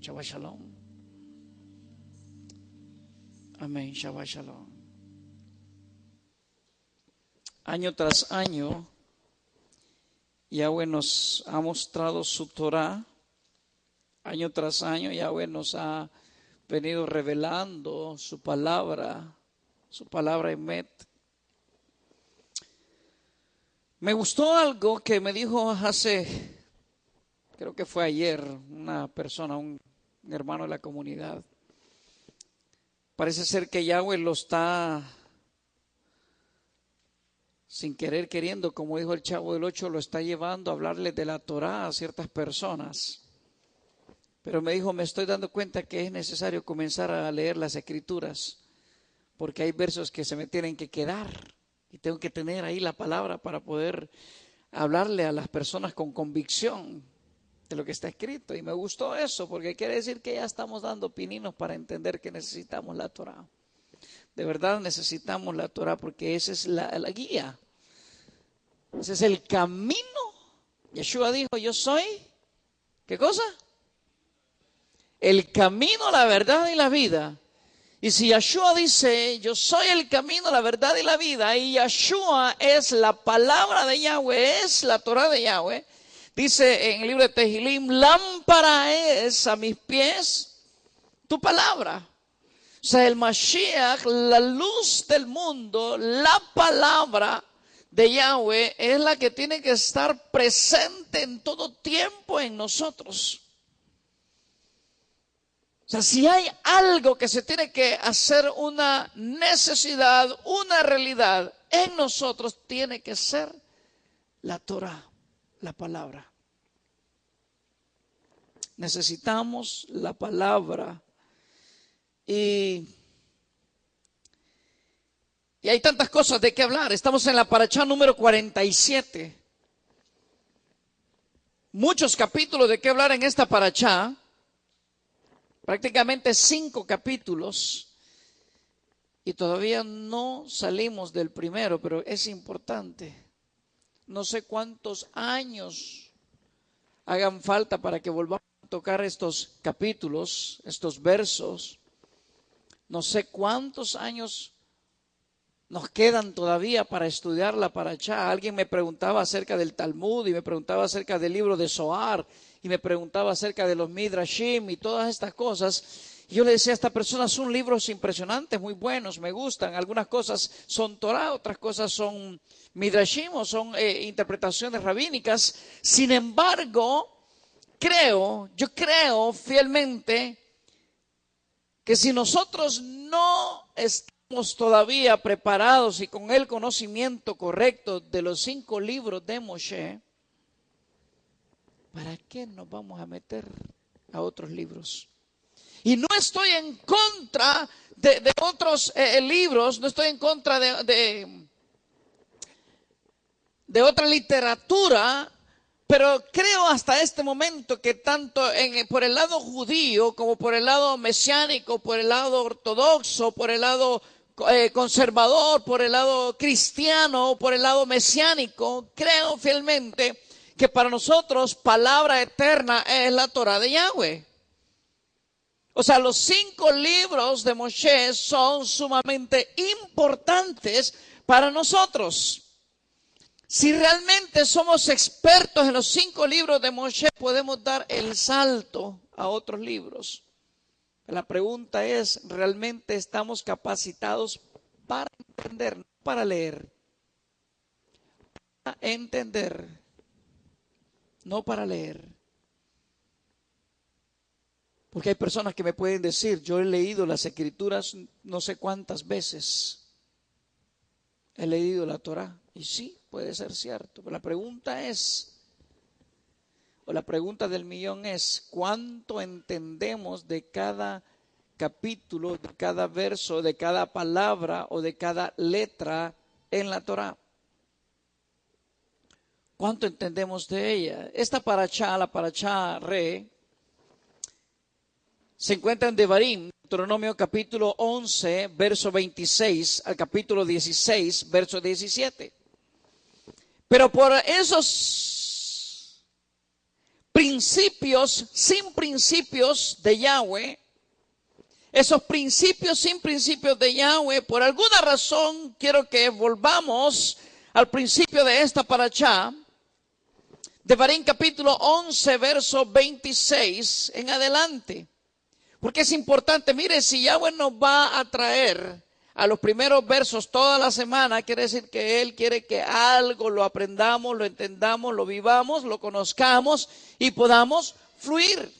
Shabbat Shalom. Amén. Shabbat Shalom. Año tras año, Yahweh nos ha mostrado su Torah. Año tras año, Yahweh nos ha venido revelando su palabra Emet. Me gustó algo que me dijo hace, creo que fue ayer, una persona, un hermano de la comunidad. Parece ser que Yahweh lo está, sin querer queriendo, como dijo el Chavo del Ocho, lo está llevando a hablarle de la Torah a ciertas personas. Pero me dijo, me estoy dando cuenta que es necesario comenzar a leer las Escrituras, porque hay versos que se me tienen que quedar y tengo que tener ahí la palabra para poder hablarle a las personas con convicción de lo que está escrito. Y me gustó eso, porque quiere decir que ya estamos dando pininos para entender que necesitamos la Torah. De verdad necesitamos la Torah, porque esa es la guía. Ese es el camino. Yeshua dijo, yo soy, ¿qué cosa? El camino, la verdad y la vida. Y si Yeshua dice, yo soy el camino, la verdad y la vida, y Yeshua es la palabra de Yahweh, es la Torah de Yahweh, dice en el libro de Tehilim, lámpara es a mis pies tu palabra. O sea, el Mashiach, la luz del mundo, la palabra de Yahweh es la que tiene que estar presente en todo tiempo en nosotros. O sea, si hay algo que se tiene que hacer una necesidad, una realidad en nosotros, tiene que ser la Torah, la palabra. Necesitamos la palabra. Y hay tantas cosas de qué hablar. Estamos en la parashá número 47. Muchos capítulos de qué hablar en esta parashá. Prácticamente 5 capítulos. Y todavía no salimos del primero, pero es importante. No sé cuántos años hagan falta para que volvamos a tocar estos capítulos, estos versos. No sé cuántos años nos quedan todavía para estudiar la parashá. Alguien me preguntaba acerca del Talmud y me preguntaba acerca del libro de Zohar y me preguntaba acerca de los Midrashim y todas estas cosas. Y yo le decía a esta persona, son libros impresionantes, muy buenos, me gustan. Algunas cosas son Torah, otras cosas son Midrashim o son interpretaciones rabínicas. Sin embargo, yo creo fielmente que si nosotros no estamos todavía preparados y con el conocimiento correcto de los 5 libros de Moshe, ¿para qué nos vamos a meter a otros libros? Y no estoy en contra de otros libros, no estoy en contra de otra literatura, pero creo hasta este momento que tanto por el lado judío como por el lado mesiánico, por el lado ortodoxo, por el lado conservador, por el lado cristiano, por el lado mesiánico, creo fielmente que para nosotros palabra eterna es la Torah de Yahweh. O sea, los 5 libros de Moshe son sumamente importantes para nosotros. Si realmente somos expertos en los 5 libros de Moshe, podemos dar el salto a otros libros. La pregunta es, ¿realmente estamos capacitados para entender, no para leer? Para entender, no para leer. Porque hay personas que me pueden decir, yo he leído las Escrituras no sé cuántas veces. He leído la Torah. Y sí, puede ser cierto. Pero la pregunta del millón es, ¿cuánto entendemos de cada capítulo, de cada verso, de cada palabra o de cada letra en la Torah? ¿Cuánto entendemos de ella? Esta parashá, la parashá Re, se encuentra en Devarim, Deuteronomio capítulo 11, verso 26 al capítulo 16, verso 17. Pero por principios sin principios de Yahweh. Esos principios sin principios de Yahweh, por alguna razón, quiero que volvamos al principio de esta parashá, Devarim capítulo 11, verso 26 en adelante. Porque es importante, mire, si Yahweh nos va a traer a los primeros versos toda la semana, quiere decir que Él quiere que algo lo aprendamos, lo entendamos, lo vivamos, lo conozcamos y podamos fluir.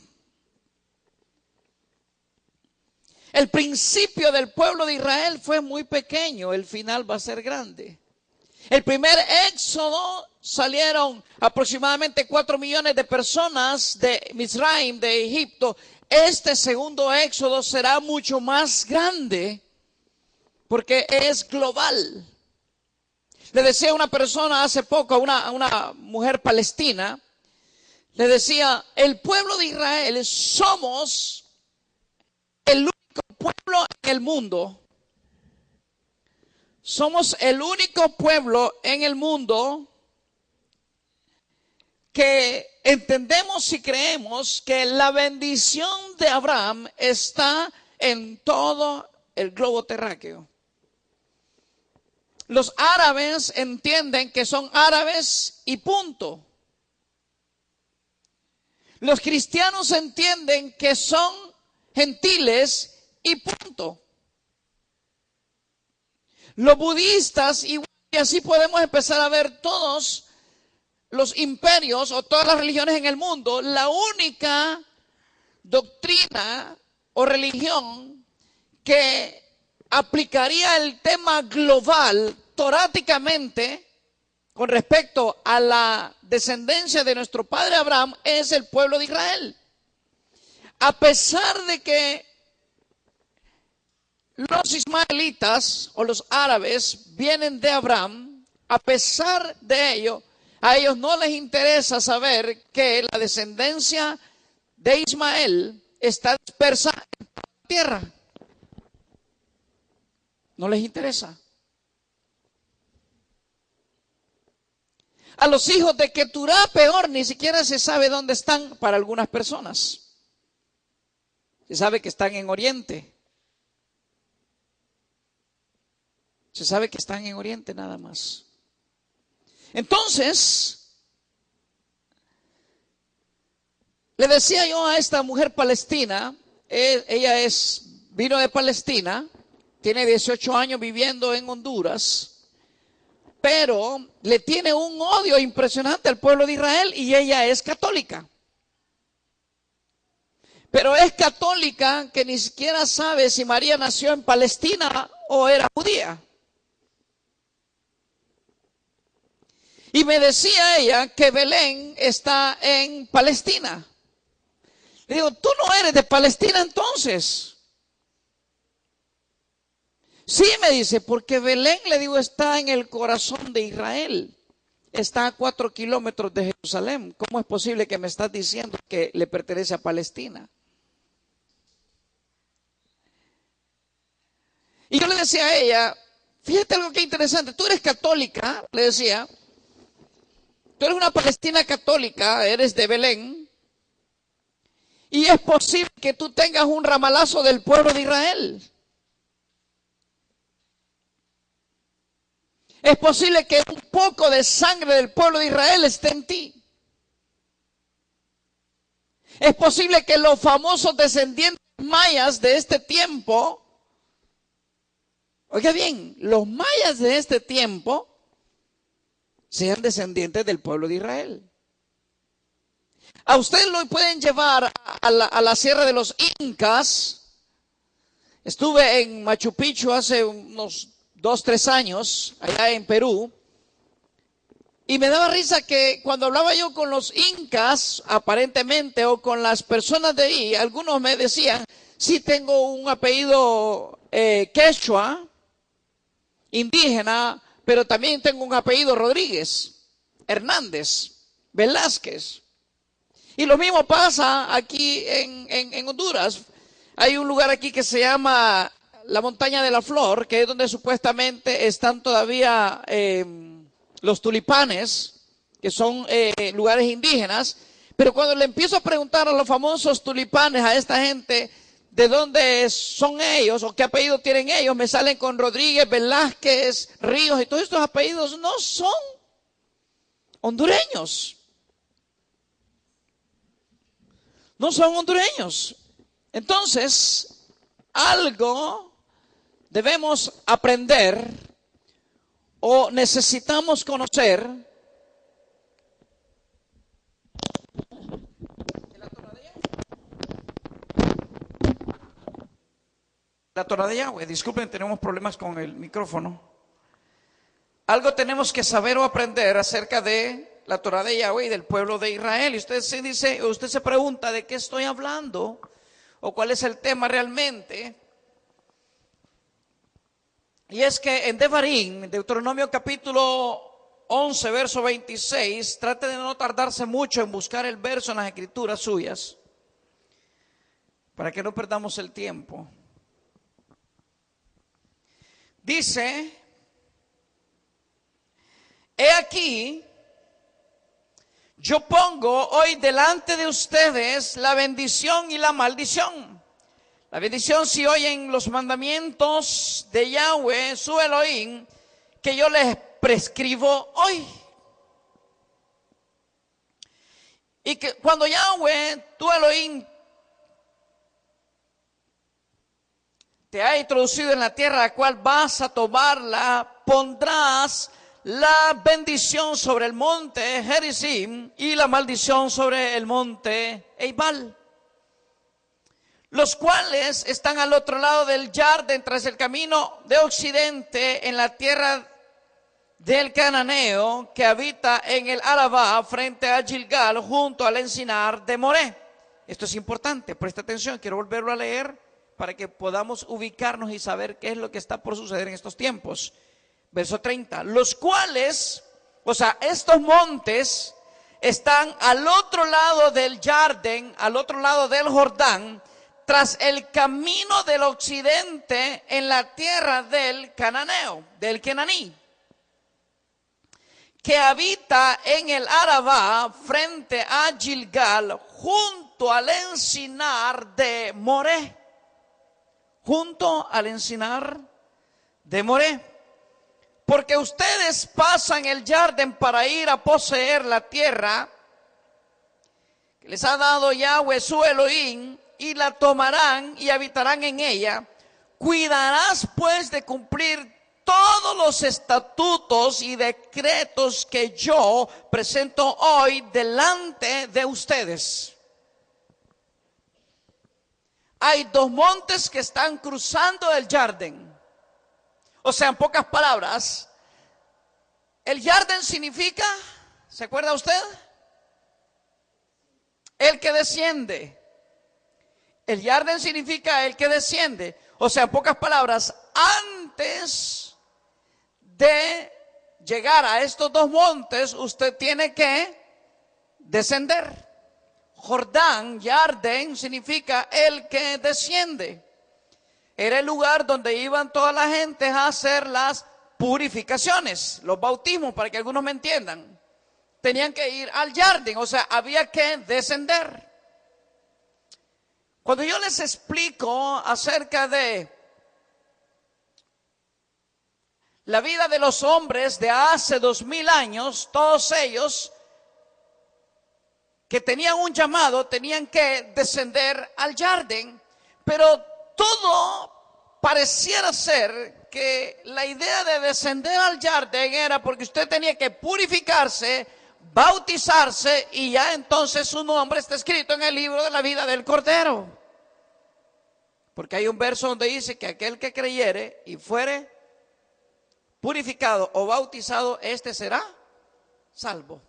El principio del pueblo de Israel fue muy pequeño, el final va a ser grande. El primer éxodo salieron aproximadamente 4 millones de personas de Misraim, de Egipto. Este segundo éxodo será mucho más grande porque es global. Le decía a una persona hace poco, a una mujer palestina, le decía, el pueblo de Israel somos el único pueblo en el mundo. Somos el único pueblo en el mundo que entendemos y creemos que la bendición de Abraham está en todo el globo terráqueo. Los árabes entienden que son árabes y punto. Los cristianos entienden que son gentiles y punto. Los budistas, y así podemos empezar a ver todos los imperios o todas las religiones en el mundo, la única doctrina o religión que aplicaría el tema global toráticamente con respecto a la descendencia de nuestro padre Abraham es el pueblo de Israel. A pesar de que los ismaelitas o los árabes vienen de Abraham, a pesar de ello, a ellos no les interesa saber que la descendencia de Ismael está dispersa en toda la tierra. No les interesa. A los hijos de Keturá, peor, ni siquiera se sabe dónde están para algunas personas. Se sabe que están en Oriente. Se sabe que están en Oriente nada más. Entonces, le decía yo a esta mujer palestina, ella vino de Palestina, tiene 18 años viviendo en Honduras, pero le tiene un odio impresionante al pueblo de Israel y ella es católica. Pero es católica que ni siquiera sabe si María nació en Palestina o era judía. Y me decía ella que Belén está en Palestina. Le digo, ¿tú no eres de Palestina entonces? Sí, me dice, porque Belén, le digo, está en el corazón de Israel. Está a 4 kilómetros de Jerusalén. ¿Cómo es posible que me estás diciendo que le pertenece a Palestina? Y yo le decía a ella, fíjate algo que interesante, tú eres católica, le decía, tú eres una palestina católica, eres de Belén, y es posible que tú tengas un ramalazo del pueblo de Israel. Es posible que un poco de sangre del pueblo de Israel esté en ti. Es posible que los famosos descendientes mayas de este tiempo, oiga bien, los mayas de este tiempo sean descendientes del pueblo de Israel. A usted lo pueden llevar a la Sierra de los Incas. Estuve en Machu Picchu hace unos 2-3 años, allá en Perú, y me daba risa que cuando hablaba yo con los incas, aparentemente, o con las personas de ahí, algunos me decían, sí tengo un apellido quechua, indígena, pero también tengo un apellido Rodríguez, Hernández, Velázquez. Y lo mismo pasa aquí en Honduras. Hay un lugar aquí que se llama la Montaña de la Flor, que es donde supuestamente están todavía los tulipanes, que son lugares indígenas, Pero cuando le empiezo a preguntar a los famosos tulipanes, a esta gente, de dónde son ellos o qué apellido tienen ellos, me salen con Rodríguez, Velázquez, Ríos, y todos estos apellidos no son hondureños. No son hondureños. Entonces, algo debemos aprender o necesitamos conocer. La Torah de Yahweh, disculpen, tenemos problemas con el micrófono. Algo tenemos que saber o aprender acerca de la Torah de Yahweh y del pueblo de Israel. Y usted se pregunta de qué estoy hablando o cuál es el tema realmente. Y es que en Devarim, Deuteronomio capítulo 11, verso 26, trate de no tardarse mucho en buscar el verso en las escrituras suyas, para que no perdamos el tiempo. Dice, he aquí, yo pongo hoy delante de ustedes la bendición y la maldición. La bendición si oyen los mandamientos de Yahweh, su Elohim, que yo les prescribo hoy. Y que cuando Yahweh, tu Elohim, te ha introducido en la tierra a la cual vas a tomarla, pondrás la bendición sobre el monte Gerizim y la maldición sobre el monte Eibal, los cuales están al otro lado del Jardín, tras el camino de occidente, en la tierra del cananeo que habita en el Arabá, frente a Gilgal, junto al encinar de Moré. Esto es importante, presta atención, quiero volverlo a leer para que podamos ubicarnos y saber qué es lo que está por suceder en estos tiempos. Verso 30, los cuales, o sea, estos montes están al otro lado del Jardín, al otro lado del Jordán, tras el camino del occidente, en la tierra del cananeo, del Kenaní, que habita en el Arabá, frente a Gilgal, junto al encinar de Moré. Junto al encinar de Moré. Porque ustedes pasan el Jardín para ir a poseer la tierra que les ha dado Yahweh su Elohim, y la tomarán y habitarán en ella. Cuidarás pues de cumplir todos los estatutos y decretos que yo presento hoy delante de ustedes. Hay dos montes que están cruzando el Jardín. O sea, en pocas palabras, el Jardín significa, ¿se acuerda usted? El que desciende. El Jardín significa el que desciende. O sea, en pocas palabras, antes de llegar a estos dos montes, usted tiene que descender. Jordán, Jardín, significa el que desciende. Era el lugar donde iban toda la gente a hacer las purificaciones, los bautismos, para que algunos me entiendan. Tenían que ir al Jardín, o sea, había que descender. Cuando yo les explico acerca de la vida de los hombres de hace 2000 años, todos ellos que tenían un llamado, tenían que descender al Jardín, pero todo pareciera ser que la idea de descender al Jardín era porque usted tenía que purificarse, bautizarse, y ya entonces su nombre está escrito en el libro de la vida del Cordero. Porque hay un verso donde dice que aquel que creyere y fuere purificado o bautizado, este será salvo.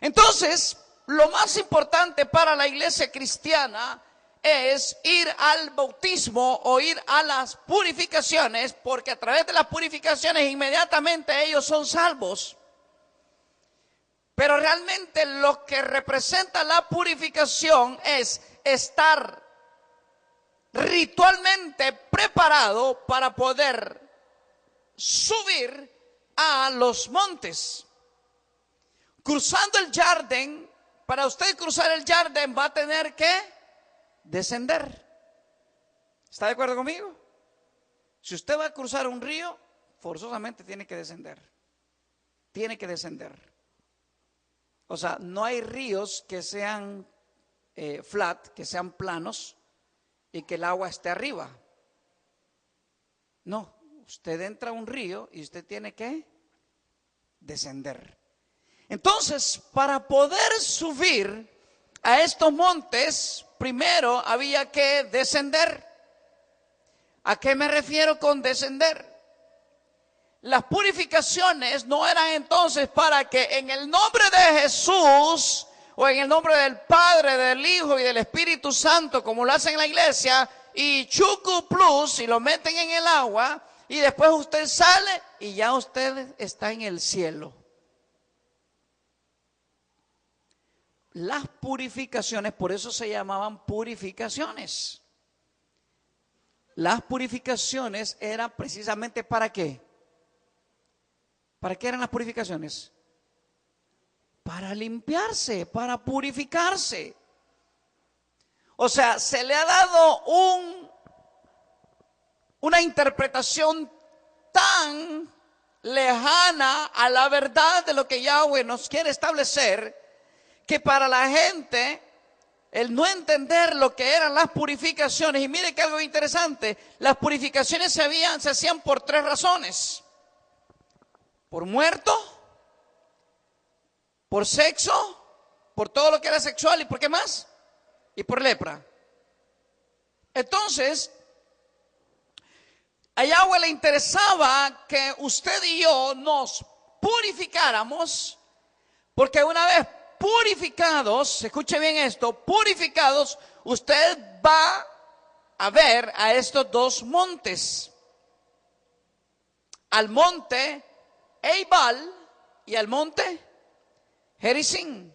Entonces, lo más importante para la iglesia cristiana es ir al bautismo o ir a las purificaciones, porque a través de las purificaciones inmediatamente ellos son salvos. Pero realmente lo que representa la purificación es estar ritualmente preparado para poder subir a los montes. Cruzando el Jardín para usted cruzar el Jardín va a tener que descender. ¿Está de acuerdo conmigo? Si usted va a cruzar un río, forzosamente tiene que descender. Tiene que descender. O sea, no hay ríos que sean flat, que sean planos y que el agua esté arriba. No, usted entra a un río y usted tiene que descender. Entonces, para poder subir a estos montes, primero había que descender. ¿A qué me refiero con descender? Las purificaciones no eran entonces para que en el nombre de Jesús o en el nombre del Padre, del Hijo y del Espíritu Santo, como lo hacen en la iglesia, y chucu plus, y lo meten en el agua, y después usted sale y ya usted está en el cielo. Las purificaciones, por eso se llamaban purificaciones. Las purificaciones eran precisamente ¿para qué? ¿Para qué eran las purificaciones? Para limpiarse, para purificarse. O sea, se le ha dado una interpretación tan lejana a la verdad de lo que Yahweh nos quiere establecer, que para la gente el no entender lo que eran las purificaciones, y mire que algo interesante, las purificaciones se hacían por 3 razones: por muerto, por sexo, por todo lo que era sexual, y ¿por qué más? Y por lepra. Entonces, a Yahweh le interesaba que usted y yo nos purificáramos, porque una vez purificados, escuche bien esto, purificados, usted va a ver a estos 2 montes: al monte Eibal y al monte Gerizim.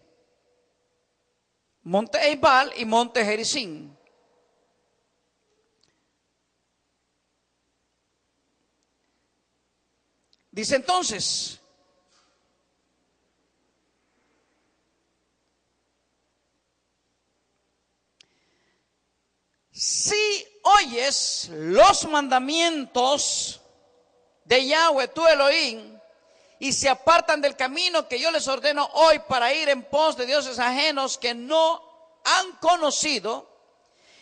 Monte Eibal y monte Gerizim. Dice entonces: si oyes los mandamientos de Yahweh tu Elohim y se apartan del camino que yo les ordeno hoy para ir en pos de dioses ajenos que no han conocido,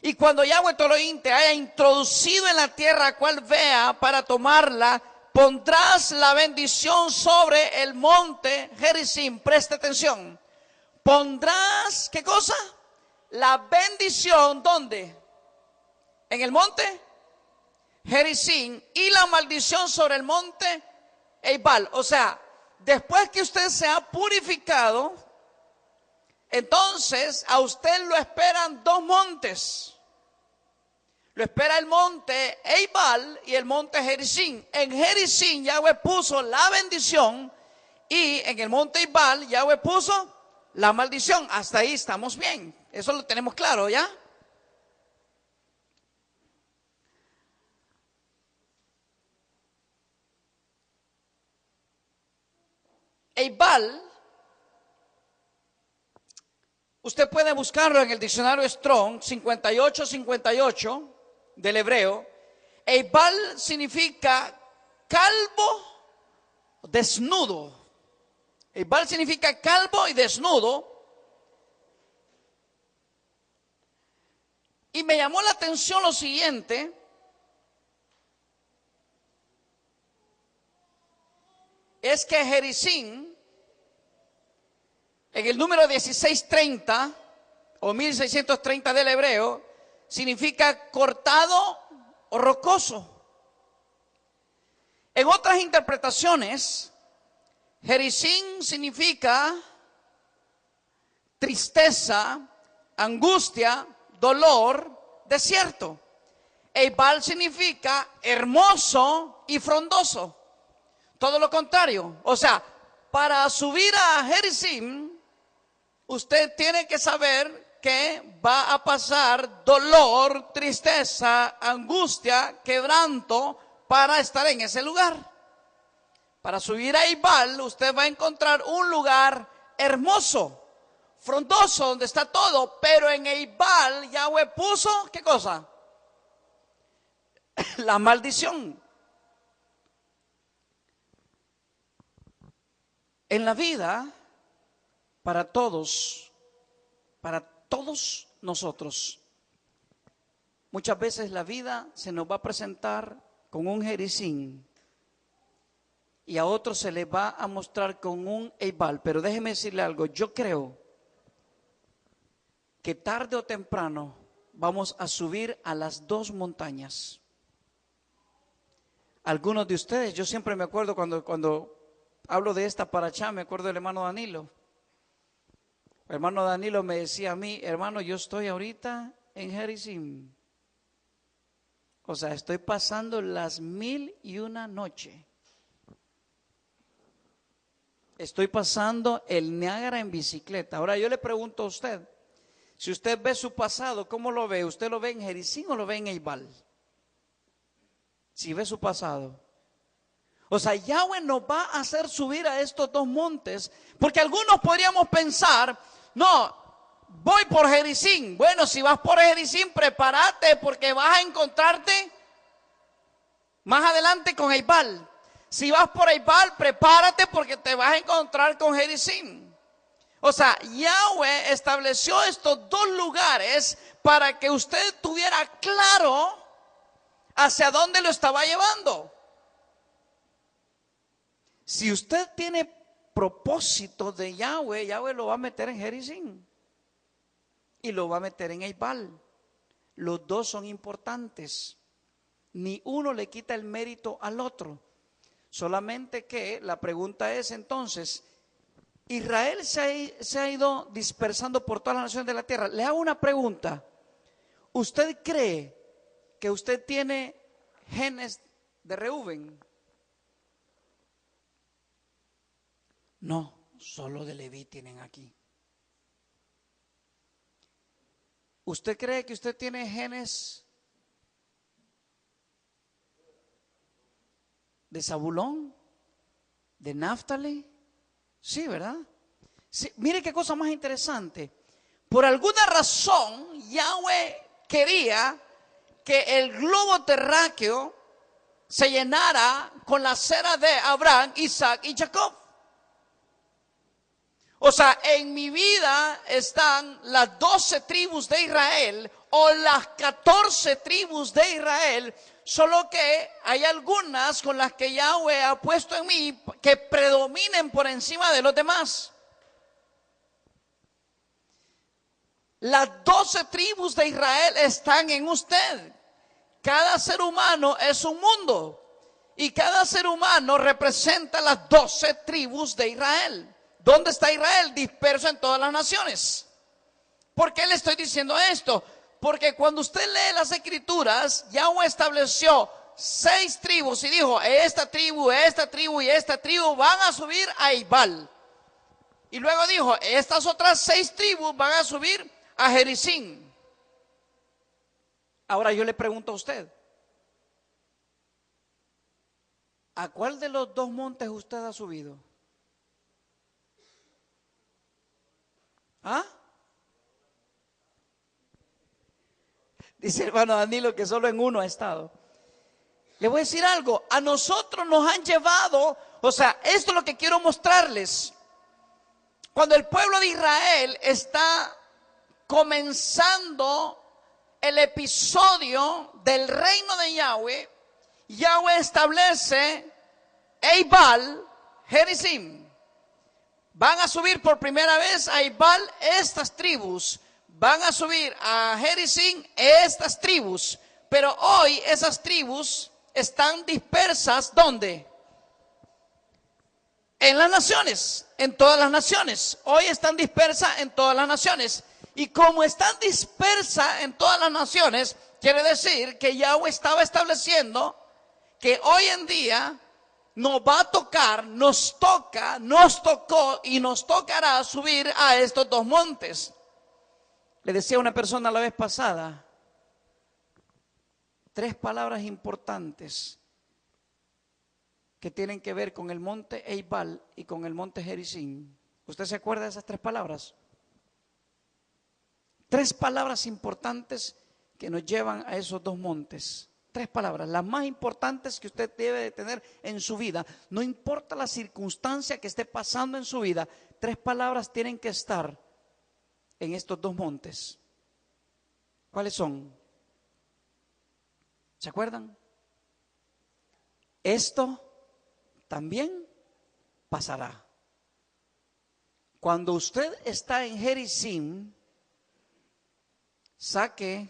y cuando Yahweh tu Elohim te haya introducido en la tierra a cual vea para tomarla, pondrás la bendición sobre el monte Gerizim. Presta atención. Pondrás, ¿qué cosa? La bendición, ¿dónde? En el monte Gerizim, y la maldición sobre el monte Eibal. O sea, después que usted se ha purificado, entonces a usted lo esperan 2 montes. Lo espera el monte Eibal y el monte Gerizim. En Gerizim Yahweh puso la bendición, y en el monte Eibal Yahweh puso la maldición. Hasta ahí estamos bien. Eso lo tenemos claro, ¿ya? Eibal, usted puede buscarlo en el diccionario Strong 5858 del hebreo. Eibal significa calvo, desnudo. Eibal significa calvo y desnudo. Y me llamó la atención lo siguiente: es que Gerizim, en el número 1630 o 1630 del hebreo, significa cortado o rocoso. En otras interpretaciones, Gerizim significa tristeza, angustia, dolor, desierto. Eibal significa hermoso y frondoso. Todo lo contrario. O sea, para subir a Gerizim, usted tiene que saber que va a pasar dolor, tristeza, angustia, quebranto para estar en ese lugar. Para subir a Eibal, usted va a encontrar un lugar hermoso, frondoso, donde está todo, pero en Ebal Yahweh puso, ¿qué cosa? La maldición. En la vida, para todos nosotros, muchas veces la vida se nos va a presentar con un Jericín y a otros se les va a mostrar con un Ebal. Pero déjeme decirle algo, yo creo que tarde o temprano vamos a subir a las dos montañas. Algunos de ustedes, yo siempre me acuerdo cuando hablo de esta paracha, me acuerdo del hermano Danilo. El hermano Danilo me decía a mí, hermano, yo estoy ahorita en Jericín. O sea, estoy pasando las 1001 noches. Estoy pasando el Niágara en bicicleta. Ahora yo le pregunto a usted, si usted ve su pasado, ¿cómo lo ve? ¿Usted lo ve en Jericín o lo ve en Ebal? Si ve su pasado. O sea, Yahweh nos va a hacer subir a estos dos montes, porque algunos podríamos pensar, no, voy por Jericín. Bueno, si vas por Jericín, prepárate porque vas a encontrarte más adelante con Ebal. Si vas por Ebal, prepárate porque te vas a encontrar con Jericín. O sea, Yahweh estableció estos dos lugares para que usted tuviera claro hacia dónde lo estaba llevando. Si usted tiene propósito de Yahweh, Yahweh lo va a meter en Jericín y lo va a meter en Ebal. Los dos son importantes. Ni uno le quita el mérito al otro. Solamente que la pregunta es entonces, Israel se ha ido dispersando por todas las naciones de la tierra. Le hago una pregunta. ¿Usted cree que usted tiene genes de Reúben? No, solo de Leví tienen aquí. ¿Usted cree que usted tiene genes de Zabulón? ¿De Naftali? Sí, ¿verdad? Sí, mire qué cosa más interesante. Por alguna razón, Yahweh quería que el globo terráqueo se llenara con la cera de Abraham, Isaac y Jacob. O sea, en mi vida están las 12 tribus de Israel o las 14 tribus de Israel, solo que hay algunas con las que Yahweh ha puesto en mí que predominen por encima de los demás. Las 12 tribus de Israel están en usted. Cada ser humano es un mundo y cada ser humano representa las 12 tribus de Israel. ¿Dónde está Israel? Disperso en todas las naciones. ¿Por qué le estoy diciendo esto? Porque cuando usted lee las escrituras, Yahweh estableció 6 tribus y dijo, esta tribu y esta tribu van a subir a Ebal. Y luego dijo, estas otras 6 tribus van a subir a Jericín. Ahora yo le pregunto a usted, ¿a cuál de los dos montes usted ha subido? ¿Ah? Dice el hermano Danilo que solo en uno ha estado. Le voy a decir algo, a nosotros nos han llevado, o sea, esto es lo que quiero mostrarles. Cuando el pueblo de Israel está comenzando el episodio del reino de Yahweh, Yahweh establece Ebal, Jericín. Van a subir por primera vez a Ebal estas tribus. Van a subir a Jericín estas tribus. Pero hoy esas tribus están dispersas, ¿dónde? En las naciones, en todas las naciones. Hoy están dispersas en todas las naciones. Y como están dispersas en todas las naciones, quiere decir que Yahweh estaba estableciendo que hoy en día nos va a tocar, nos toca, nos tocó y nos tocará subir a estos dos montes. Le decía a una persona la vez pasada, 3 palabras importantes que tienen que ver con el monte Ebal y con el monte Jericín. ¿Usted se acuerda de esas 3 palabras? 3 palabras importantes que nos llevan a esos 2 montes. 3 palabras, las más importantes que usted debe de tener en su vida. No importa la circunstancia que esté pasando en su vida, 3 palabras tienen que estar en estos 2 montes. ¿Cuáles son? ¿Se acuerdan? Esto también pasará. Cuando usted está en Gerizim, saque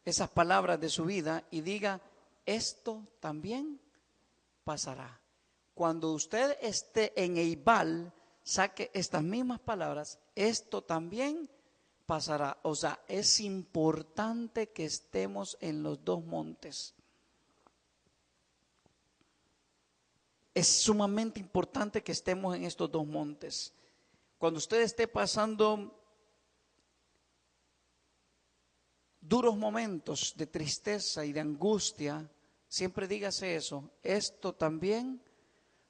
esas palabras de su vida y diga, esto también pasará. Cuando usted esté en Eibal, saque estas mismas palabras, esto también pasará. O sea, es importante que estemos en los 2 montes. Es sumamente importante que estemos en estos 2 montes. Cuando usted esté pasando duros momentos de tristeza y de angustia, siempre dígase eso, esto también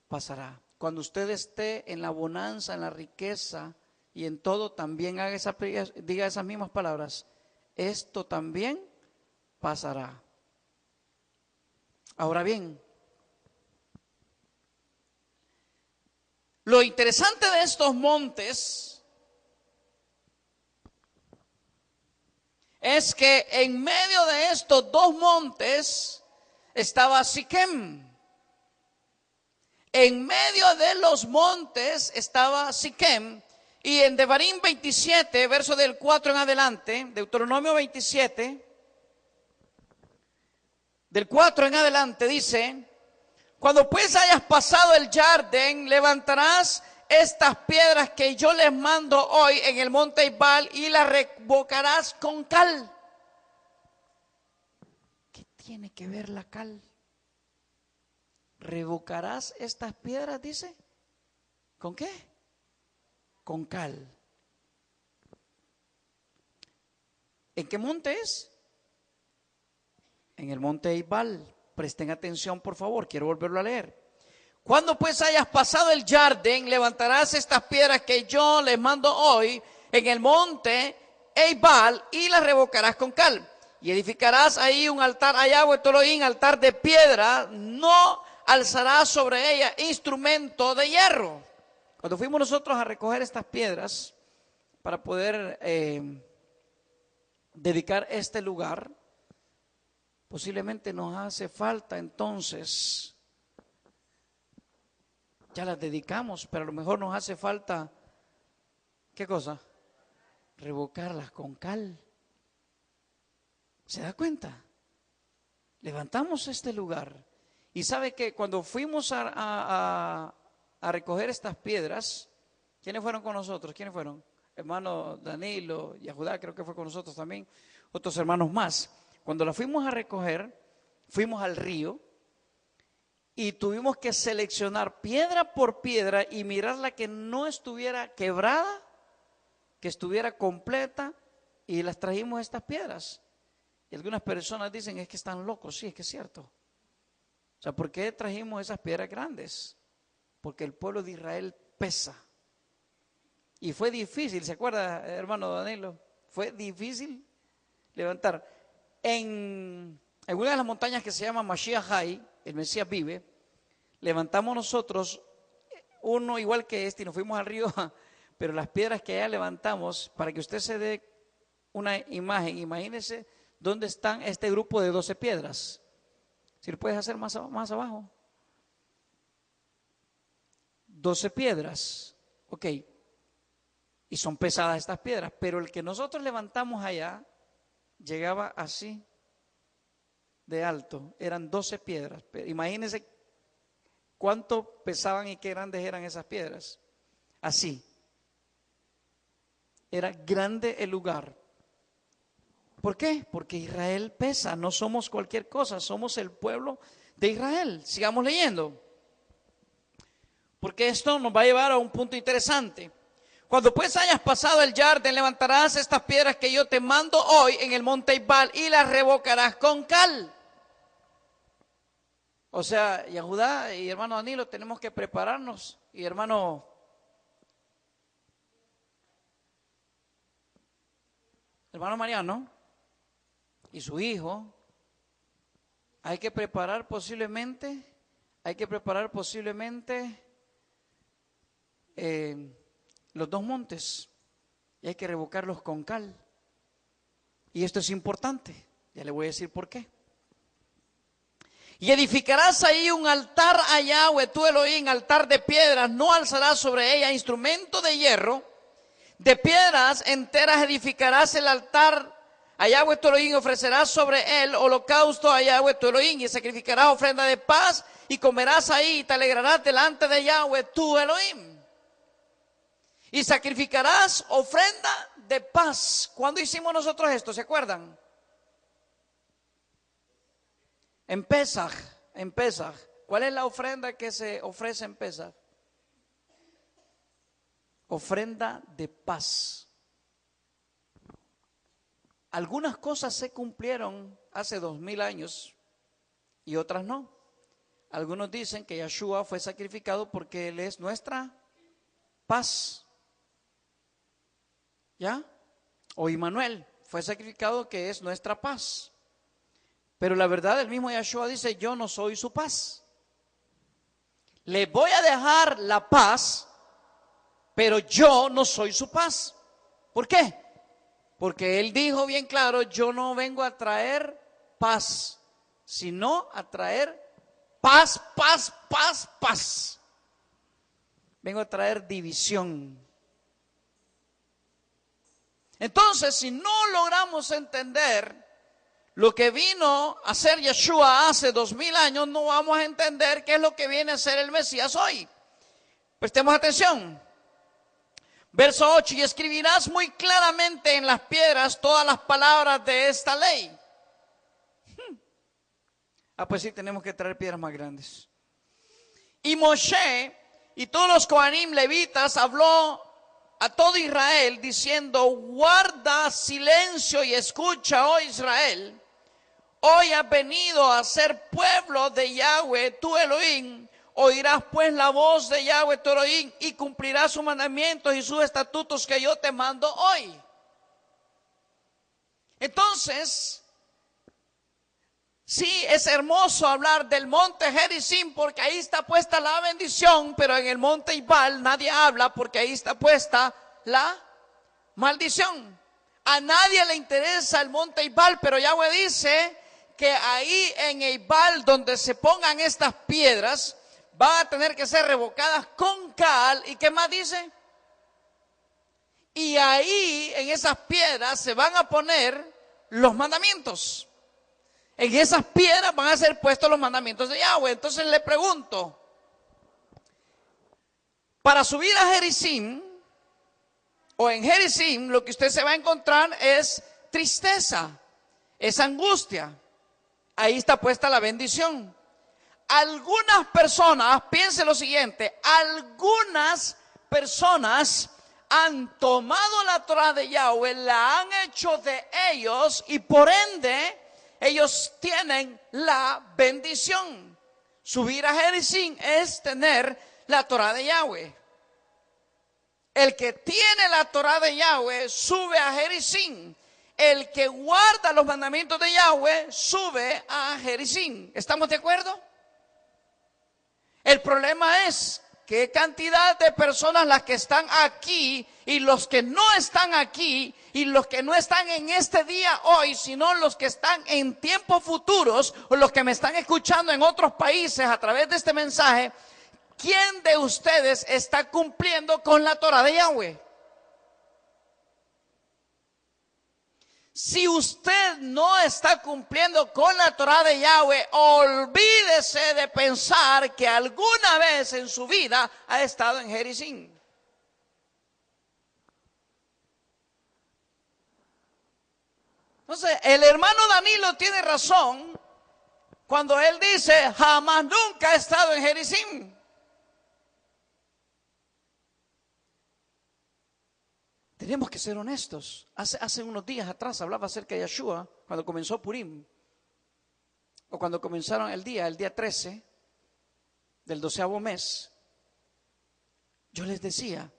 pasará. Cuando usted esté en la bonanza, en la riqueza y en todo, también diga esas mismas palabras, esto también pasará. Ahora bien, lo interesante de estos montes es que en medio de estos 2 montes estaba Siquem. En medio de los montes estaba Siquem. Y en Devarim 27, verso del 4 en adelante, Deuteronomio 27, del 4 en adelante dice: cuando pues hayas pasado el Jardín, levantarás estas piedras que yo les mando hoy en el monte Eibal y las revocarás con cal. ¿Qué tiene que ver la cal? ¿Revocarás estas piedras, dice? ¿Con qué? Con cal. ¿En qué monte es? En el monte Eibal. Presten atención, por favor, quiero volverlo a leer. Cuando pues hayas pasado el Jardín, levantarás estas piedras que yo les mando hoy en el monte Eibal y las revocarás con cal. Y edificarás ahí un altar a Yahweh tu Elohim, altar de piedra, no alzarás sobre ella instrumento de hierro. Cuando fuimos nosotros a recoger estas piedras para poder dedicar este lugar, posiblemente nos hace falta entonces, ya las dedicamos, pero a lo mejor nos hace falta, ¿qué cosa? Revocarlas con cal. ¿Se da cuenta? Levantamos este lugar y sabe que cuando fuimos a recoger estas piedras, ¿quiénes fueron con nosotros? ¿Quiénes fueron? Hermano Danilo y Judá, creo que fue con nosotros también, otros hermanos más. Cuando la fuimos a recoger, fuimos al río y tuvimos que seleccionar piedra por piedra y mirar la que no estuviera quebrada, que estuviera completa, y las trajimos estas piedras. Y algunas personas dicen, es que están locos. Sí, es que es cierto. O sea, ¿por qué trajimos esas piedras grandes? Porque el pueblo de Israel pesa. Y fue difícil, ¿se acuerda, hermano Danilo? Fue difícil levantar. En una de las montañas que se llama Mashiach High, el Mesías vive, levantamos nosotros uno igual que este y nos fuimos al río, pero las piedras que allá levantamos, para que usted se dé una imagen, imagínese dónde están este grupo de 12 piedras. Si lo puedes hacer más abajo. 12 piedras, ok, y son pesadas estas piedras, pero el que nosotros levantamos allá llegaba así de alto, eran 12 piedras. Pero imagínense cuánto pesaban y qué grandes eran esas piedras. Así, era grande el lugar. ¿Por qué? Porque Israel pesa, no somos cualquier cosa, somos el pueblo de Israel. Sigamos leyendo, porque esto nos va a llevar a un punto interesante. Cuando pues hayas pasado el Jardín, levantarás estas piedras que yo te mando hoy en el monte Eibal y las revocarás con cal. O sea, Yahudá y hermano Danilo, tenemos que prepararnos. Y hermano hermano Mariano y su hijo, hay que preparar posiblemente los dos montes y hay que revocarlos con cal. Y esto es importante, ya le voy a decir por qué. Y edificarás ahí un altar a Yahweh, tu Elohim, altar de piedras, no alzarás sobre ella instrumento de hierro. De piedras enteras edificarás el altar a Yahweh tu Elohim, ofrecerás sobre él holocausto a Yahweh tu Elohim y sacrificarás ofrenda de paz y comerás ahí y te alegrarás delante de Yahweh tu Elohim. Y sacrificarás ofrenda de paz. ¿Cuándo hicimos nosotros esto? ¿Se acuerdan? En Pesaj. ¿Cuál es la ofrenda que se ofrece en Pesaj? Ofrenda de paz. Algunas cosas se cumplieron hace 2000 años y otras no. Algunos dicen que Yeshua fue sacrificado porque Él es nuestra paz. ¿Ya? O Immanuel fue sacrificado que es nuestra paz. Pero la verdad, el mismo Yeshua dice, yo no soy su paz. Le voy a dejar la paz, pero yo no soy su paz. ¿Por qué? Porque Él dijo bien claro, yo no vengo a traer paz, sino a traer paz. Vengo a traer división. Entonces, si no logramos entender lo que vino a hacer Yeshua hace 2000 años, no vamos a entender qué es lo que viene a hacer el Mesías hoy. Prestemos atención. Verso 8, y escribirás muy claramente en las piedras todas las palabras de esta ley. Pues sí, tenemos que traer piedras más grandes. Y Moshe y todos los Cohanim levitas habló a todo Israel diciendo, guarda silencio y escucha, oh Israel. Hoy has venido a ser pueblo de Yahweh, tu Elohim. Oirás pues la voz de Yahweh, tu Elohim, y cumplirás sus mandamientos y sus estatutos que yo te mando hoy. Entonces, sí, es hermoso hablar del monte Gerizim porque ahí está puesta la bendición, pero en el monte Ibal nadie habla porque ahí está puesta la maldición. A nadie le interesa el monte Ibal, pero Yahweh dice que ahí en Ibal donde se pongan estas piedras van a tener que ser revocadas con cal. ¿Y qué más dice? Y ahí en esas piedras se van a poner los mandamientos. En esas piedras van a ser puestos los mandamientos de Yahweh. Entonces le pregunto, para subir a Gerizim o en Gerizim, lo que usted se va a encontrar es tristeza, es angustia. Ahí está puesta la bendición. Algunas personas, piense lo siguiente, algunas personas han tomado la Torah de Yahweh, la han hecho de ellos y por ende ellos tienen la bendición. Subir a Gerizim es tener la Torah de Yahweh. El que tiene la Torah de Yahweh sube a Gerizim. El que guarda los mandamientos de Yahweh sube a Gerizim. ¿Estamos de acuerdo? El problema es qué cantidad de personas las que están aquí y los que no están aquí y los que no están en este día hoy, sino los que están en tiempos futuros o los que me están escuchando en otros países a través de este mensaje. ¿Quién de ustedes está cumpliendo con la Torah de Yahweh? Si usted no está cumpliendo con la Torah de Yahweh, olvídese de pensar que alguna vez en su vida ha estado en Gerizim. Entonces, el hermano Danilo tiene razón cuando él dice, jamás nunca he estado en Gerizim. Tenemos que ser honestos. Hace unos días atrás hablaba acerca de Yeshua, cuando comenzó Purim, o cuando comenzaron el día 13 del 12º mes. Yo les decía,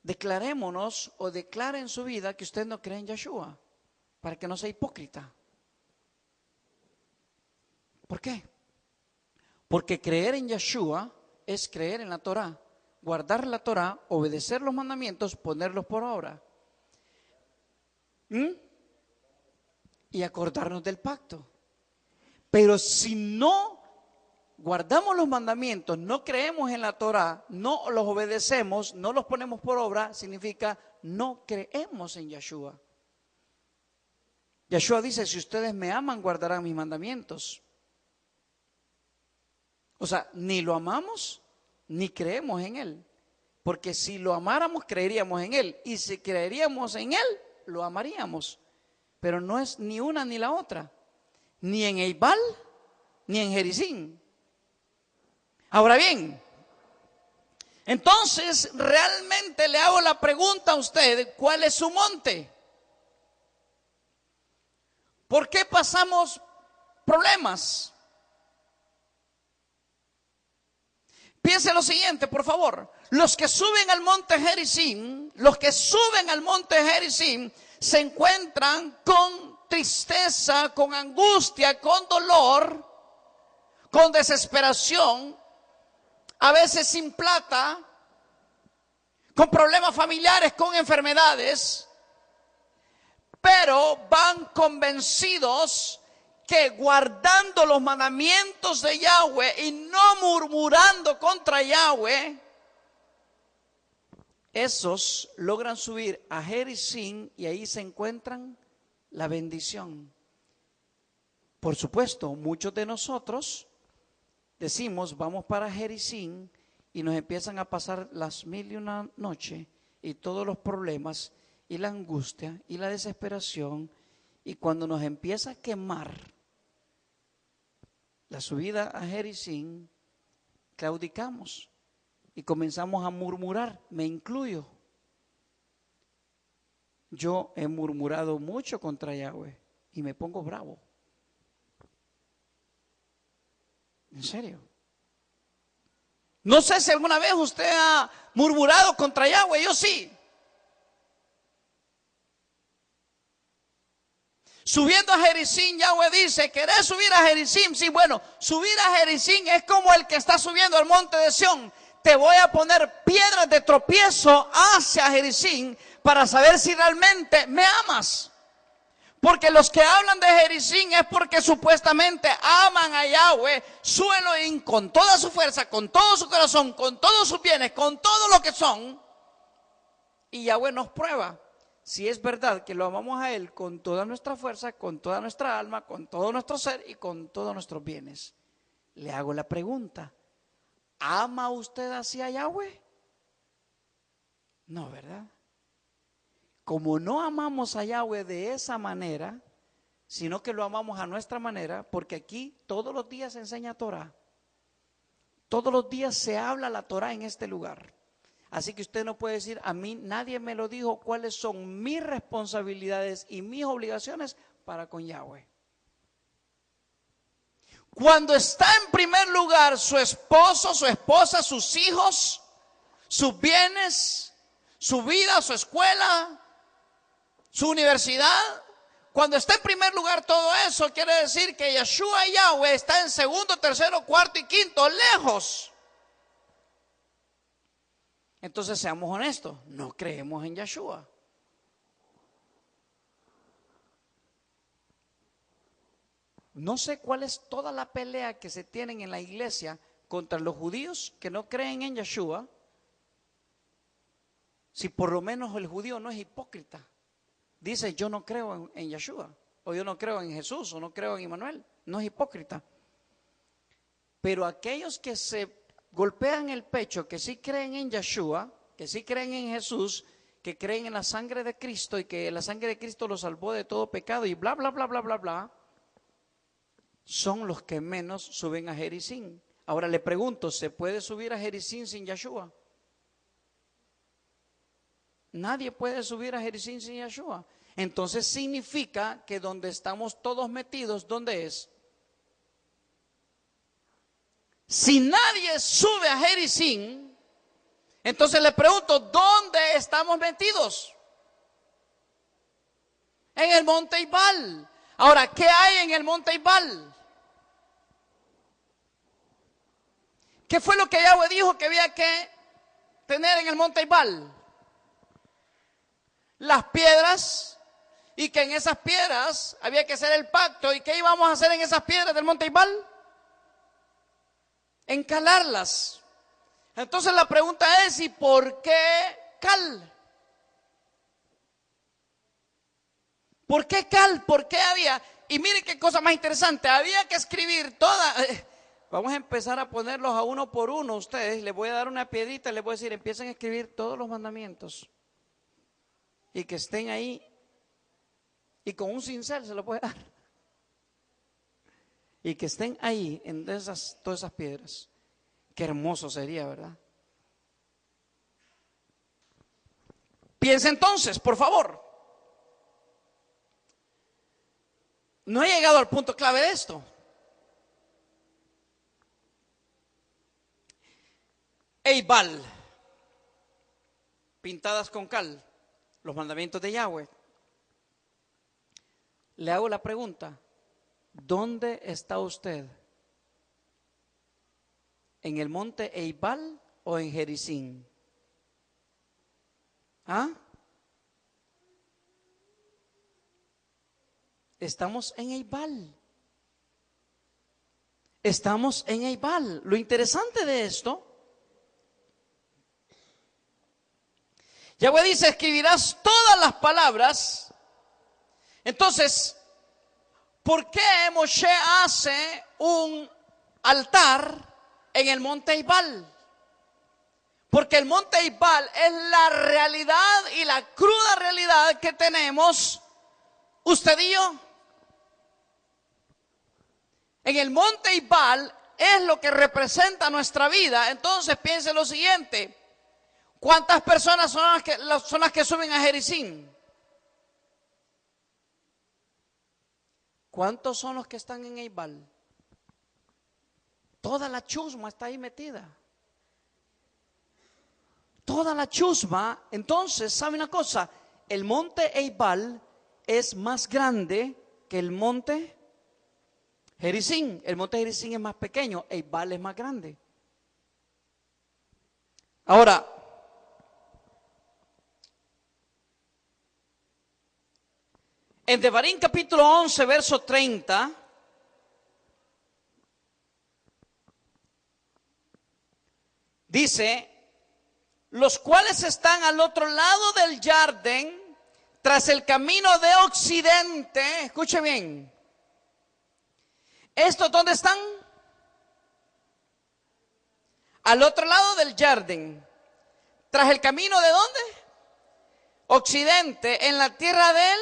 declarémonos o declare en su vida que usted no cree en Yeshua, para que no sea hipócrita. ¿Por qué? Porque creer en Yeshua es creer en la Torá, guardar la Torá, obedecer los mandamientos, ponerlos por obra. Y acordarnos del pacto. Pero si no guardamos los mandamientos, no creemos en la Torá, no los obedecemos, no los ponemos por obra, significa no creemos en Yeshua. Yeshua dice, si ustedes me aman, guardarán mis mandamientos. O sea, ni lo amamos, ni creemos en Él. Porque si lo amáramos, creeríamos en Él. Y si creeríamos en Él, lo amaríamos. Pero no es ni una ni la otra. Ni en Eibal, ni en Jericín. Ahora bien, entonces realmente le hago la pregunta a usted, ¿cuál es su monte? ¿Por qué pasamos problemas? Piense lo siguiente, por favor. Los que suben al monte Jericín, se encuentran con tristeza, con angustia, con dolor, con desesperación, a veces sin plata, con problemas familiares, con enfermedades, pero van convencidos que guardando los mandamientos de Yahweh y no murmurando contra Yahweh, esos logran subir a Jericín y ahí se encuentran la bendición. Por supuesto, muchos de nosotros decimos, vamos para Jericín y nos empiezan a pasar las 1001 noches y todos los problemas y la angustia y la desesperación, y cuando nos empieza a quemar la subida a Jericín, claudicamos y comenzamos a murmurar, me incluyo. Yo he murmurado mucho contra Yahweh y me pongo bravo. ¿En serio? No sé si alguna vez usted ha murmurado contra Yahweh, yo sí. Subiendo a Jericín, Yahweh dice, ¿querés subir a Jericín? Sí, bueno, subir a Jericín es como el que está subiendo al monte de Sión. Te voy a poner piedras de tropiezo hacia Jericín para saber si realmente me amas. Porque los que hablan de Jericín es porque supuestamente aman a Yahweh, su Elohim, con toda su fuerza, con todo su corazón, con todos sus bienes, con todo lo que son. Y Yahweh nos prueba si es verdad que lo amamos a Él con toda nuestra fuerza, con toda nuestra alma, con todo nuestro ser y con todos nuestros bienes. Le hago la pregunta, ¿ama usted así a Yahweh? No, ¿verdad? Como no amamos a Yahweh de esa manera, sino que lo amamos a nuestra manera, porque aquí todos los días se enseña Torah. Todos los días se habla la Torah en este lugar. Así que usted no puede decir, a mí nadie me lo dijo, cuáles son mis responsabilidades y mis obligaciones para con Yahweh. Cuando está en primer lugar su esposo, su esposa, sus hijos, sus bienes, su vida, su escuela, su universidad, cuando está en primer lugar todo eso, quiere decir que Yeshua y Yahweh está en segundo, tercero, cuarto y quinto, lejos. Entonces seamos honestos, no creemos en Yeshua. No sé cuál es toda la pelea que se tienen en la iglesia contra los judíos que no creen en Yeshua, si por lo menos el judío no es hipócrita. Dice, yo no creo en Yeshua, o yo no creo en Jesús, o no creo en Emmanuel. No es hipócrita. Pero aquellos que se golpean el pecho, que sí creen en Yeshua, que sí creen en Jesús, que creen en la sangre de Cristo y que la sangre de Cristo los salvó de todo pecado y bla, bla, bla, bla, bla, bla, son los que menos suben a Jericín. Ahora le pregunto, ¿se puede subir a Jericín sin Yeshua? Nadie puede subir a Jericín sin Yeshua. Entonces significa que donde estamos todos metidos, ¿dónde es? Si nadie sube a Jericín, Entonces le pregunto, ¿dónde estamos metidos? En el monte Ebal. Ahora, ¿qué hay en el monte Ebal? ¿Qué fue lo que Yahweh dijo que había que tener en el monte Ebal? Las piedras, y que en esas piedras había que hacer el pacto. ¿Y qué íbamos a hacer en esas piedras del monte Ebal? Encalarlas. Entonces la pregunta es, ¿y por qué cal? ¿Por qué cal? ¿Por qué había? Y mire qué cosa más interesante, había que escribir toda. Vamos a empezar a ponerlos a uno por uno ustedes. Les voy a dar una piedrita, les voy a decir, empiecen a escribir todos los mandamientos. Y que estén ahí. Y con un cincel se lo puede dar. Y que estén ahí en todas esas piedras. Qué hermoso sería, ¿verdad? Piensa entonces, por favor. No he llegado al punto clave de esto. Ebal, pintadas con cal, los mandamientos de Yahweh. Le hago la pregunta, ¿dónde está usted? ¿En el monte Ebal o en Gerizim? ¿Ah? Estamos en Ebal. Estamos en Ebal. Lo interesante de esto, Yahweh dice, escribirás todas las palabras. Entonces, ¿por qué Moshe hace un altar en el monte Ebal? Porque el monte Ebal es la realidad y la cruda realidad que tenemos usted y yo. En el monte Ebal es lo que representa nuestra vida. Entonces piense lo siguiente, ¿cuántas personas son las que suben a Gerizim? ¿Cuántos son los que están en Ebal? Toda la chusma está ahí metida. Toda la chusma. Entonces, ¿sabe una cosa? El monte Ebal es más grande que el monte Gerizim. El monte Gerizim es más pequeño, Ebal es más grande. Ahora, en Devarim capítulo 11, verso 30, dice, los cuales están al otro lado del Jardín, tras el camino de occidente. Escuche bien. ¿Estos dónde están? Al otro lado del Jardín. ¿Tras el camino de dónde? Occidente, en la tierra del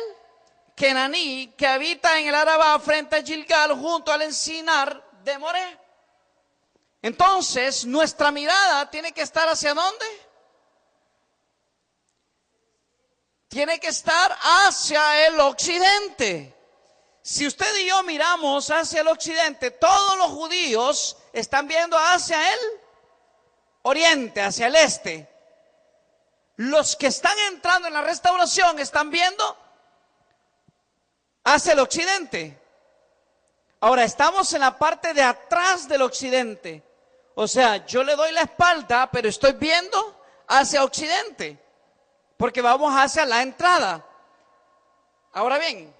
Kenaní, que habita en el Arabá frente a Gilgal, junto al encinar de Moré. Entonces, nuestra mirada tiene que estar ¿hacia dónde? Tiene que estar hacia el occidente. Si usted y yo miramos hacia el occidente, todos los judíos están viendo hacia el oriente, hacia el este. Los que están entrando en la restauración están viendo hacia el occidente. Ahora estamos en la parte de atrás del occidente. O sea, yo le doy la espalda, pero estoy viendo hacia occidente, porque vamos hacia la entrada. Ahora bien,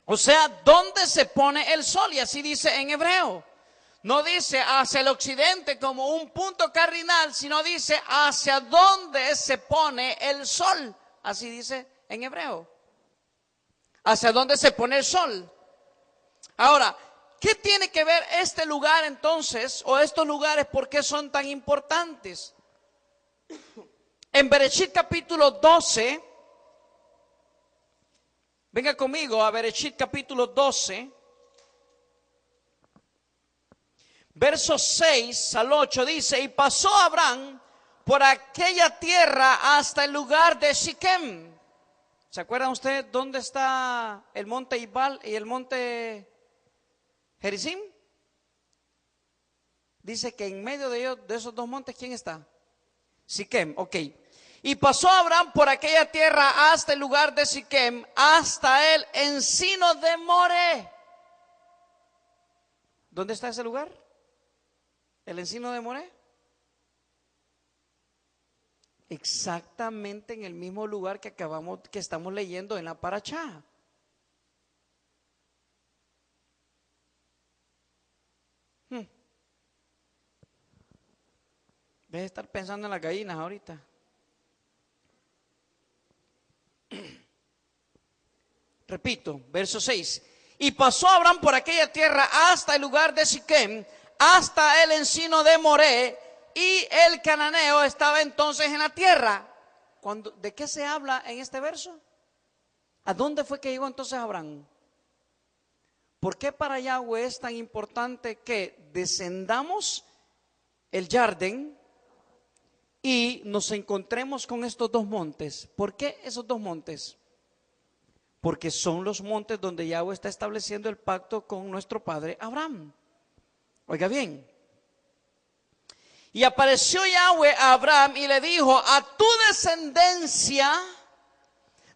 o sea, ¿dónde se pone el sol? Y así dice en hebreo. No dice hacia el occidente como un punto cardinal, sino dice hacia dónde se pone el sol. Así dice en hebreo. Hacia dónde se pone el sol. Ahora, ¿qué tiene que ver este lugar entonces, o estos lugares, por qué son tan importantes? En Bereshit capítulo 12, venga conmigo a Bereshit capítulo 12, versos 6 al 8, dice, y pasó Abraham por aquella tierra hasta el lugar de Siquem. ¿Se acuerdan ustedes dónde está el monte Ebal y el monte Gerizim? Dice que en medio de esos dos montes, ¿quién está? Siquem, ok. Y pasó Abraham por aquella tierra hasta el lugar de Siquem, hasta el encino de Moré. ¿Dónde está ese lugar? ¿El encino de Moré? Exactamente en el mismo lugar que estamos leyendo en la Parashá. Debes estar pensando en las gallinas ahorita. Repito, verso 6. Y pasó Abraham por aquella tierra hasta el lugar de Siquem, hasta el encino de Moré, y el cananeo estaba entonces en la tierra. ¿De qué se habla en este verso? ¿A dónde fue que llegó entonces Abraham? ¿Por qué para Yahweh es tan importante que descendamos el Jardín y nos encontremos con estos dos montes? ¿Por qué esos dos montes? Porque son los montes donde Yahweh está estableciendo el pacto con nuestro padre Abraham. Oiga bien. Y apareció Yahweh a Abraham y le dijo: a tu descendencia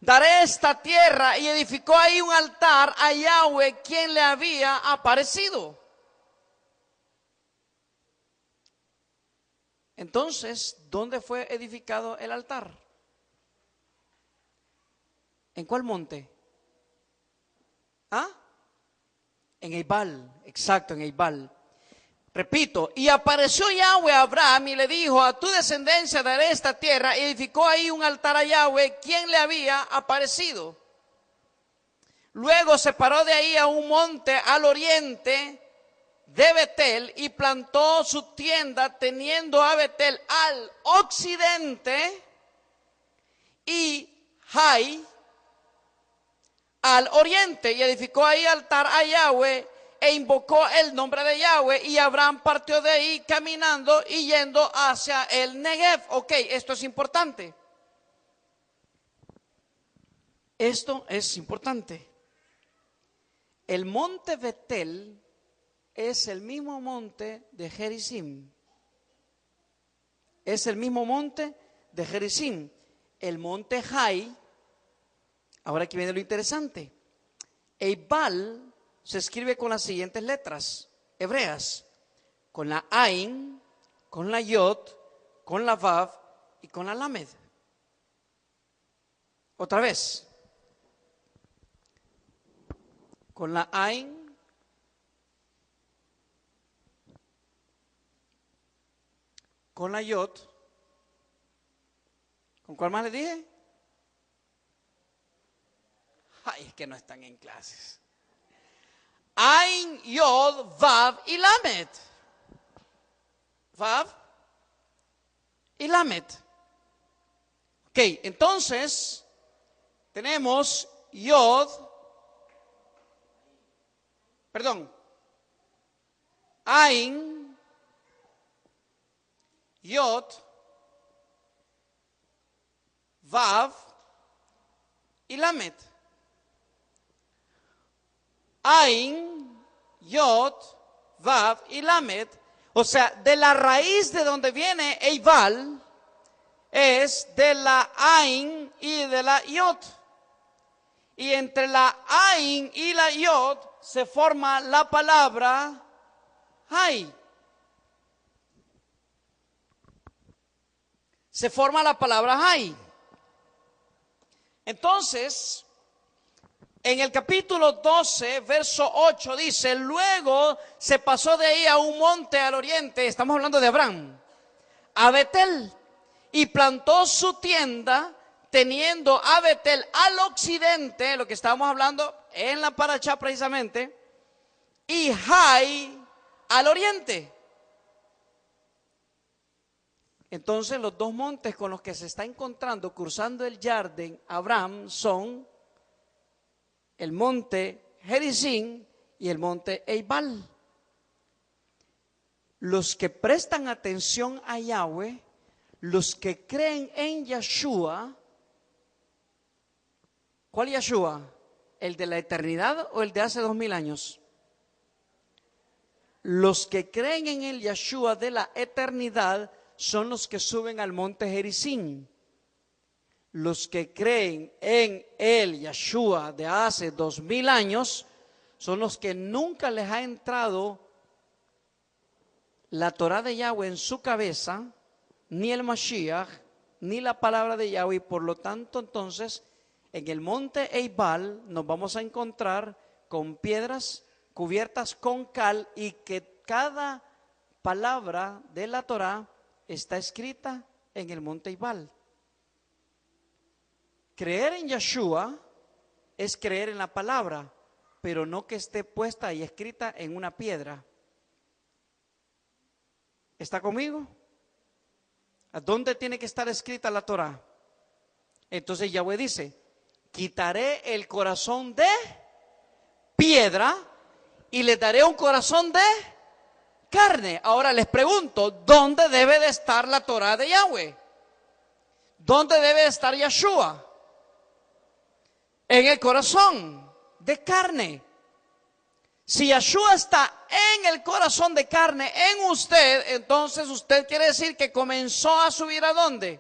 daré esta tierra. Y edificó ahí un altar a Yahweh, quien le había aparecido. Entonces, ¿dónde fue edificado el altar? ¿En cuál monte? ¿Ah? En Eibal, exacto, en Eibal. Repito, y apareció Yahweh a Abraham y le dijo: a tu descendencia daré esta tierra. Y edificó ahí un altar a Yahweh, quien le había aparecido. Luego se paró de ahí a un monte al oriente de Betel y plantó su tienda, teniendo a Betel al occidente y Jai al oriente, y edificó ahí altar a Yahweh e invocó el nombre de Yahweh. Y Abraham partió de ahí caminando y yendo hacia el Negev. Ok, esto es importante. Esto es importante. El monte Betel es el mismo monte de Gerizim. Es el mismo monte de Gerizim. El monte Jai. Ahora aquí viene lo interesante. Eibal se escribe con las siguientes letras hebreas: con la Ain, con la Yod, con la Vav y con la Lamed. Otra vez. Con la Ain, con la Yod. ¿Con cuál más le dije? Ay, es que no están en clases. Ain, Yod, Vav y Lamed. Vav y Lamed. Ok, entonces tenemos Ain, Yod, Vav y Lamed. Ain, Yod, Vav y Lamed. O sea, de la raíz de donde viene Eibal es de la Ain y de la Yod. Y entre la Ain y la Yod se forma la palabra Jai. Se forma la palabra Jai. Entonces, en el capítulo 12, verso 8 dice: luego se pasó de ahí a un monte al oriente, estamos hablando de Abraham, a Betel, y plantó su tienda, teniendo a Betel al occidente, lo que estábamos hablando en la Parashá precisamente, y Jai al oriente. Entonces los dos montes con los que se está encontrando cruzando el Jardín Abraham son el monte Gerizim y el monte Eibal. Los que prestan atención a Yahweh, los que creen en Yeshua. ¿Cuál Yeshua? ¿El de la eternidad o el de hace 2000 años? Los que creen en el Yeshua de la eternidad son los que suben al monte Gerizim. Los que creen en el Yeshua de hace 2000 años son los que nunca les ha entrado la Torah de Yahweh en su cabeza, ni el Mashiach, ni la palabra de Yahweh. Y por lo tanto, entonces, en el monte Eibal nos vamos a encontrar con piedras cubiertas con cal, y que cada palabra de la Torah está escrita en el monte Eibal. Creer en Yeshua es creer en la palabra, pero no que esté puesta y escrita en una piedra. ¿Está conmigo? ¿A dónde tiene que estar escrita la Torah? Entonces Yahweh dice: quitaré el corazón de piedra y le daré un corazón de carne. Ahora les pregunto, ¿dónde debe de estar la Torah de Yahweh? ¿Dónde debe de estar Yeshua? En el corazón de carne. Si Yeshua está en el corazón de carne, en usted, entonces usted quiere decir que comenzó a subir ¿a dónde?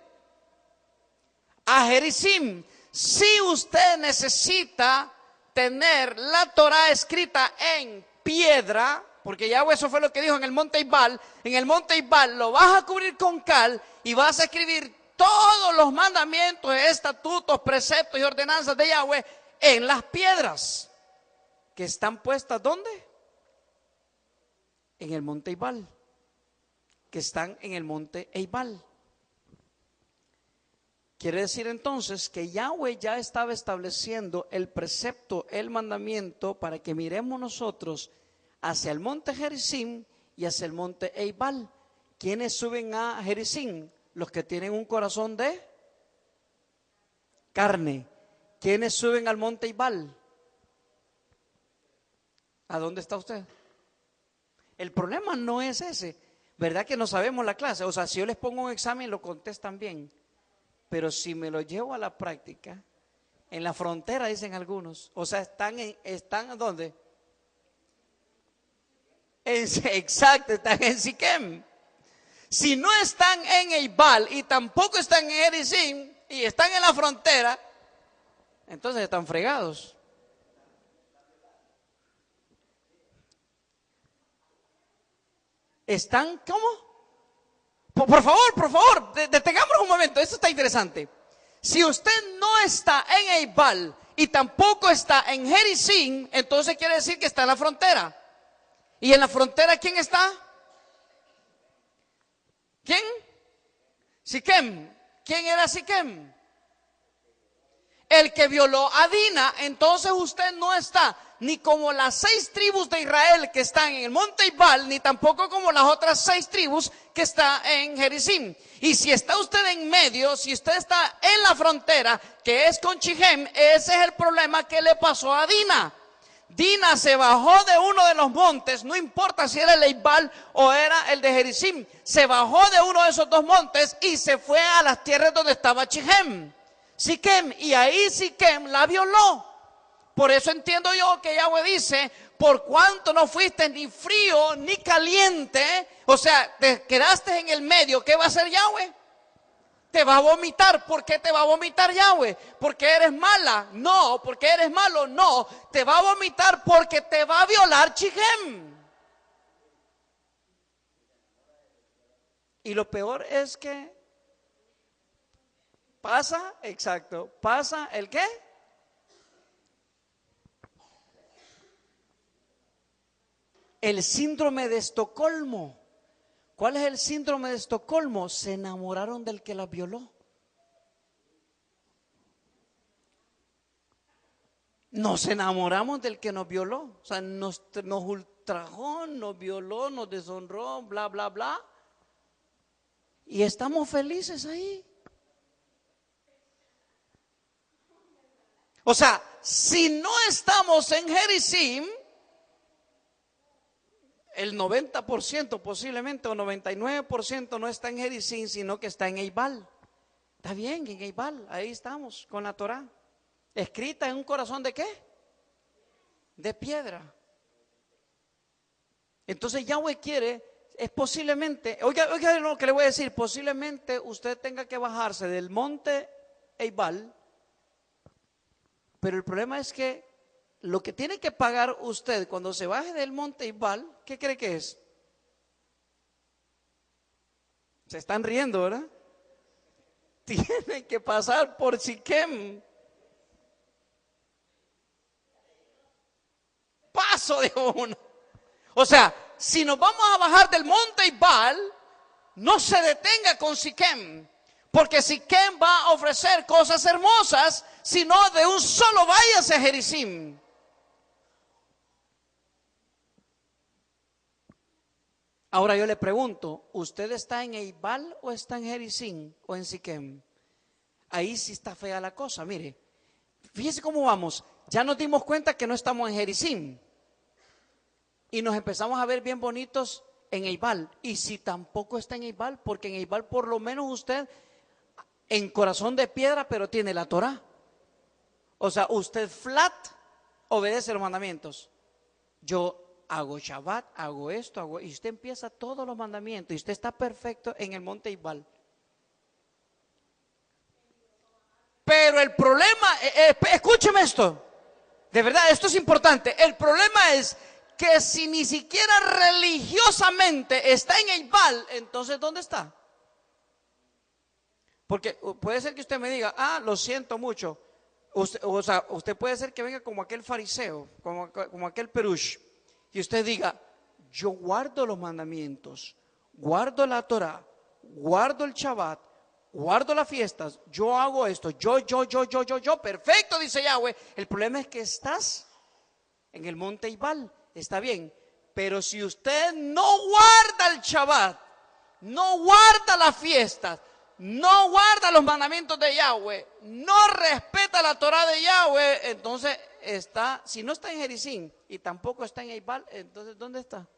A Gerizim. Si usted necesita tener la Torah escrita en piedra, porque Yahweh eso fue lo que dijo en el monte Eibal. En el monte Eibal lo vas a cubrir con cal y vas a escribir todos los mandamientos, estatutos, preceptos y ordenanzas de Yahweh en las piedras que están puestas ¿dónde? En el monte Eibal, que están en el monte Eibal. Quiere decir entonces que Yahweh ya estaba estableciendo el precepto, el mandamiento, para que miremos nosotros hacia el monte Gerizim y hacia el monte Eibal. ¿Quiénes suben a Gerizim? Los que tienen un corazón de carne. ¿Quiénes suben al monte Eibal? ¿A dónde está usted? El problema no es ese. ¿Verdad que no sabemos la clase? O sea, si yo les pongo un examen lo contestan bien. Pero si me lo llevo a la práctica, en la frontera dicen algunos. O sea, están ¿dónde? Exacto, están en Siquem. Si no están en Eibal y tampoco están en Gerizim y están en la frontera, entonces están fregados. ¿Están cómo? Por favor, detengámonos un momento, esto está interesante. Si usted no está en Eibal y tampoco está en Gerizim, entonces quiere decir que está en la frontera. ¿Y en la frontera quién está? ¿Quién? Siquem. ¿Quién era Siquem? El que violó a Dina. Entonces usted no está ni como las 6 tribus de Israel que están en el monte Eibal, ni tampoco como las otras 6 tribus que están en Gerizim. Y si está usted en medio, si usted está en la frontera, que es con Shichem, ese es el problema que le pasó a Dina. Dina se bajó de uno de los montes, no importa si era el Eibal o era el de Gerizim, se bajó de uno de esos 2 montes y se fue a las tierras donde estaba Siquem, y ahí Siquem la violó. Por eso entiendo yo que Yahweh dice: por cuanto no fuiste ni frío ni caliente, o sea, te quedaste en el medio, ¿qué va a hacer Yahweh? Te va a vomitar. ¿Por qué te va a vomitar Yahweh? ¿Porque eres mala? No. ¿Porque eres malo? No. Te va a vomitar porque te va a violar Shichem. Y lo peor es que pasa, exacto, pasa ¿el qué? El síndrome de Estocolmo. ¿Cuál es el síndrome de Estocolmo? Se enamoraron del que las violó. Nos enamoramos del que nos violó. O sea, nos ultrajó, nos violó, nos deshonró, bla, bla, bla. Y estamos felices ahí. O sea, si no estamos en Gerizim, el 90% posiblemente o 99% no está en Gerizim, sino que está en Eibal. Está bien, en Eibal, ahí estamos con la Torah. Escrita en un corazón ¿de qué? De piedra. Entonces Yahweh quiere es posiblemente, oiga lo que le voy a decir, posiblemente usted tenga que bajarse del monte Eibal, pero el problema es que lo que tiene que pagar usted cuando se baje del monte Eibal, ¿qué cree que es? Se están riendo, ¿verdad? Tiene que pasar por Siquem. Paso de uno. O sea, si nos vamos a bajar del monte Eibal, no se detenga con Siquem, porque Siquem va a ofrecer cosas hermosas, sino de un solo váyase a Gerizim. Ahora yo le pregunto, ¿usted está en Eibal o está en Gerizim o en Siquem? Ahí sí está fea la cosa, mire. Fíjese cómo vamos. Ya nos dimos cuenta que no estamos en Gerizim. Y nos empezamos a ver bien bonitos en Eibal. Y si tampoco está en Eibal, porque en Eibal por lo menos usted en corazón de piedra, pero tiene la Torah. O sea, usted flat obedece los mandamientos. Yo hago Shabbat, hago esto, y usted empieza todos los mandamientos y usted está perfecto en el monte Eibal. Pero el problema, escúcheme esto, de verdad, esto es importante. El problema es que si ni siquiera religiosamente está en Eibal, entonces ¿dónde está? Porque puede ser que usted me diga, lo siento mucho. Usted puede ser que venga como aquel fariseo, como aquel perush, y usted diga, yo guardo los mandamientos, guardo la Torah, guardo el Shabbat, guardo las fiestas, yo hago esto, yo, perfecto, dice Yahweh. El problema es que estás en el monte Eibal, está bien, pero si usted no guarda el Shabbat, no guarda las fiestas, no guarda los mandamientos de Yahweh, no respeta la Torah de Yahweh, entonces está, si no está en Gerizim y tampoco está en Eibal, entonces ¿dónde está?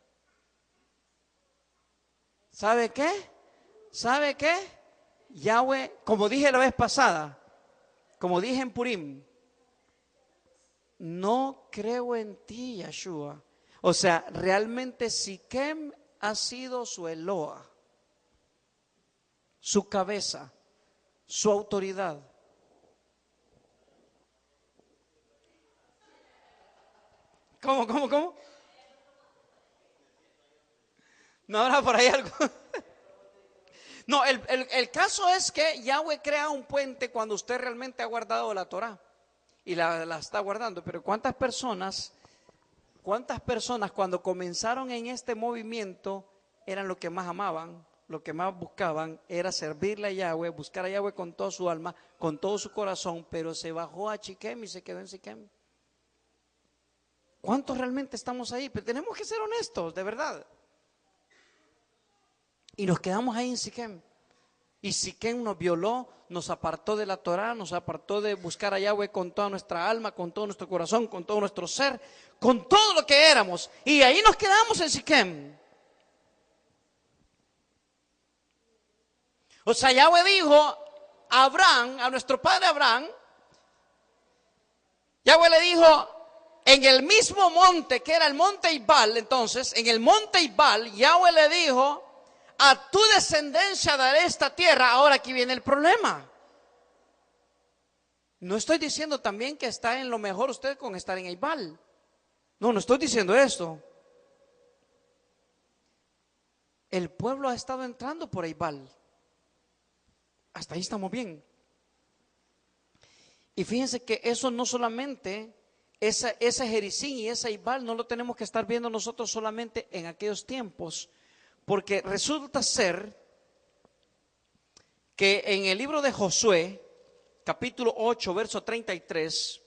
¿Sabe qué? ¿Sabe qué? Yahweh, como dije la vez pasada, como dije en Purim, no creo en ti, Yeshua. O sea, realmente Siquem ha sido su Eloa, su cabeza, su autoridad. ¿Cómo? ¿No habrá por ahí algo? No, el caso es que Yahweh crea un puente cuando usted realmente ha guardado la Torah y la está guardando. Pero ¿cuántas personas cuando comenzaron en este movimiento eran lo que más amaban, lo que más buscaban era servirle a Yahweh, buscar a Yahweh con toda su alma, con todo su corazón, pero se bajó a Siquem y se quedó en Siquem? ¿Cuántos realmente estamos ahí? Pero tenemos que ser honestos, de verdad. Y nos quedamos ahí en Siquem. Y Siquem nos violó, nos apartó de la Torah, nos apartó de buscar a Yahweh con toda nuestra alma, con todo nuestro corazón, con todo nuestro ser, con todo lo que éramos. Y ahí nos quedamos en Siquem. O sea, Yahweh dijo a Abraham, a nuestro padre Abraham, Yahweh le dijo, en el mismo monte que era el monte Eibal, entonces, en el monte Eibal, Yahweh le dijo, a tu descendencia daré esta tierra. Ahora aquí viene el problema. No estoy diciendo también que está en lo mejor usted con estar en Eibal. No estoy diciendo esto. El pueblo ha estado entrando por Eibal. Hasta ahí estamos bien. Y fíjense que eso no solamente, ese Gerizim y ese Eibal no lo tenemos que estar viendo nosotros solamente en aquellos tiempos. Porque resulta ser que en el libro de Josué, capítulo 8, verso 33,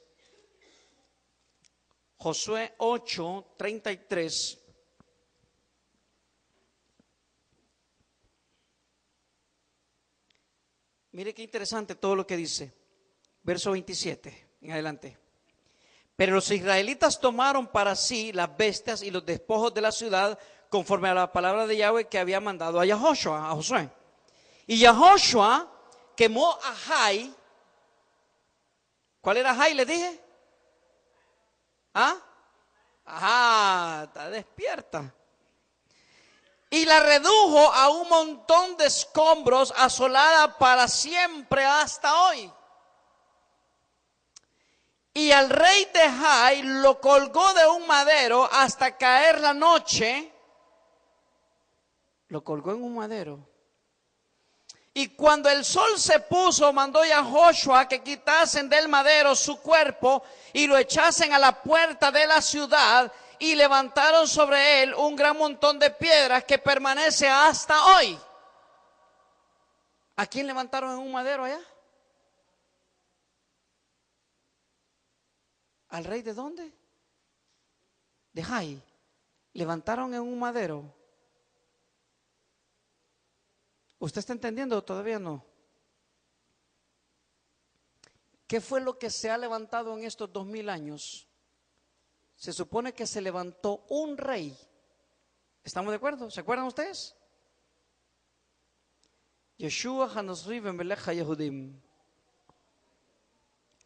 Josué 8, 33, mire qué interesante todo lo que dice, verso 27 en adelante. Pero los israelitas tomaron para sí las bestias y los despojos de la ciudad, conforme a la palabra de Yahweh que había mandado a Yahoshua, a Josué. Y Yahoshua quemó a Jai. ¿Cuál era Jai? ¿Le dije? Ajá, está despierta. y la redujo a un montón de escombros, asolada para siempre hasta hoy. Y al rey de Jai lo colgó de un madero hasta caer la noche. Lo colgó en un madero. Y cuando el sol se puso, mandó a Joshua que quitasen del madero su cuerpo y lo echasen a la puerta de la ciudad, y levantaron sobre él un gran montón de piedras que permanece hasta hoy. ¿A quién levantaron en un madero allá? ¿Al rey de dónde? De Jai. Levantaron en un madero. ¿Usted está entendiendo o todavía no? ¿Qué fue lo que se ha levantado en estos 2000 años? Se supone que se levantó un rey. ¿Estamos de acuerdo? ¿Se acuerdan ustedes? Yeshua HaNasri ben Melech HaYehudim.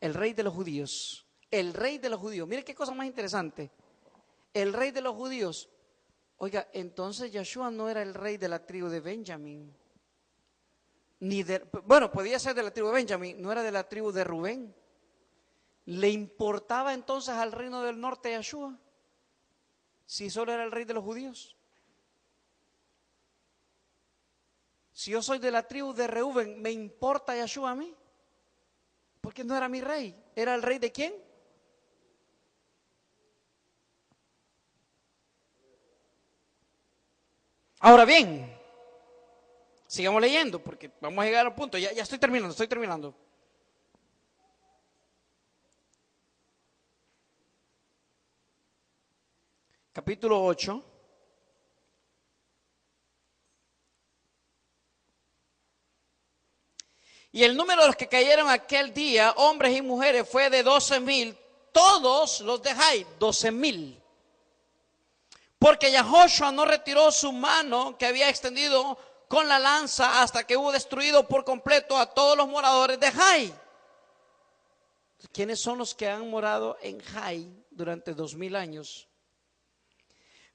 El rey de los judíos. El rey de los judíos. Mire qué cosa más interesante. El rey de los judíos. Oiga, entonces Yeshua no era el rey de la tribu de Benjamín. Bueno, podía ser de la tribu de Benjamín, no era de la tribu de Rubén. ¿Le importaba entonces al reino del norte Yeshua? Si solo era el rey de los judíos. Si yo soy de la tribu de Reuben, ¿me importa Yeshua a mí? Porque no era mi rey. ¿Era el rey de quién? Ahora bien, sigamos leyendo porque vamos a llegar al punto. Ya estoy terminando. Capítulo 8. Y el número de los que cayeron aquel día, hombres y mujeres, fue de 12,000, todos los de Jai, 12,000. Porque Yahoshua no retiró su mano que había extendido con la lanza hasta que hubo destruido por completo a todos los moradores de Jai. ¿Quiénes son los que han morado en Jai durante 2000 años?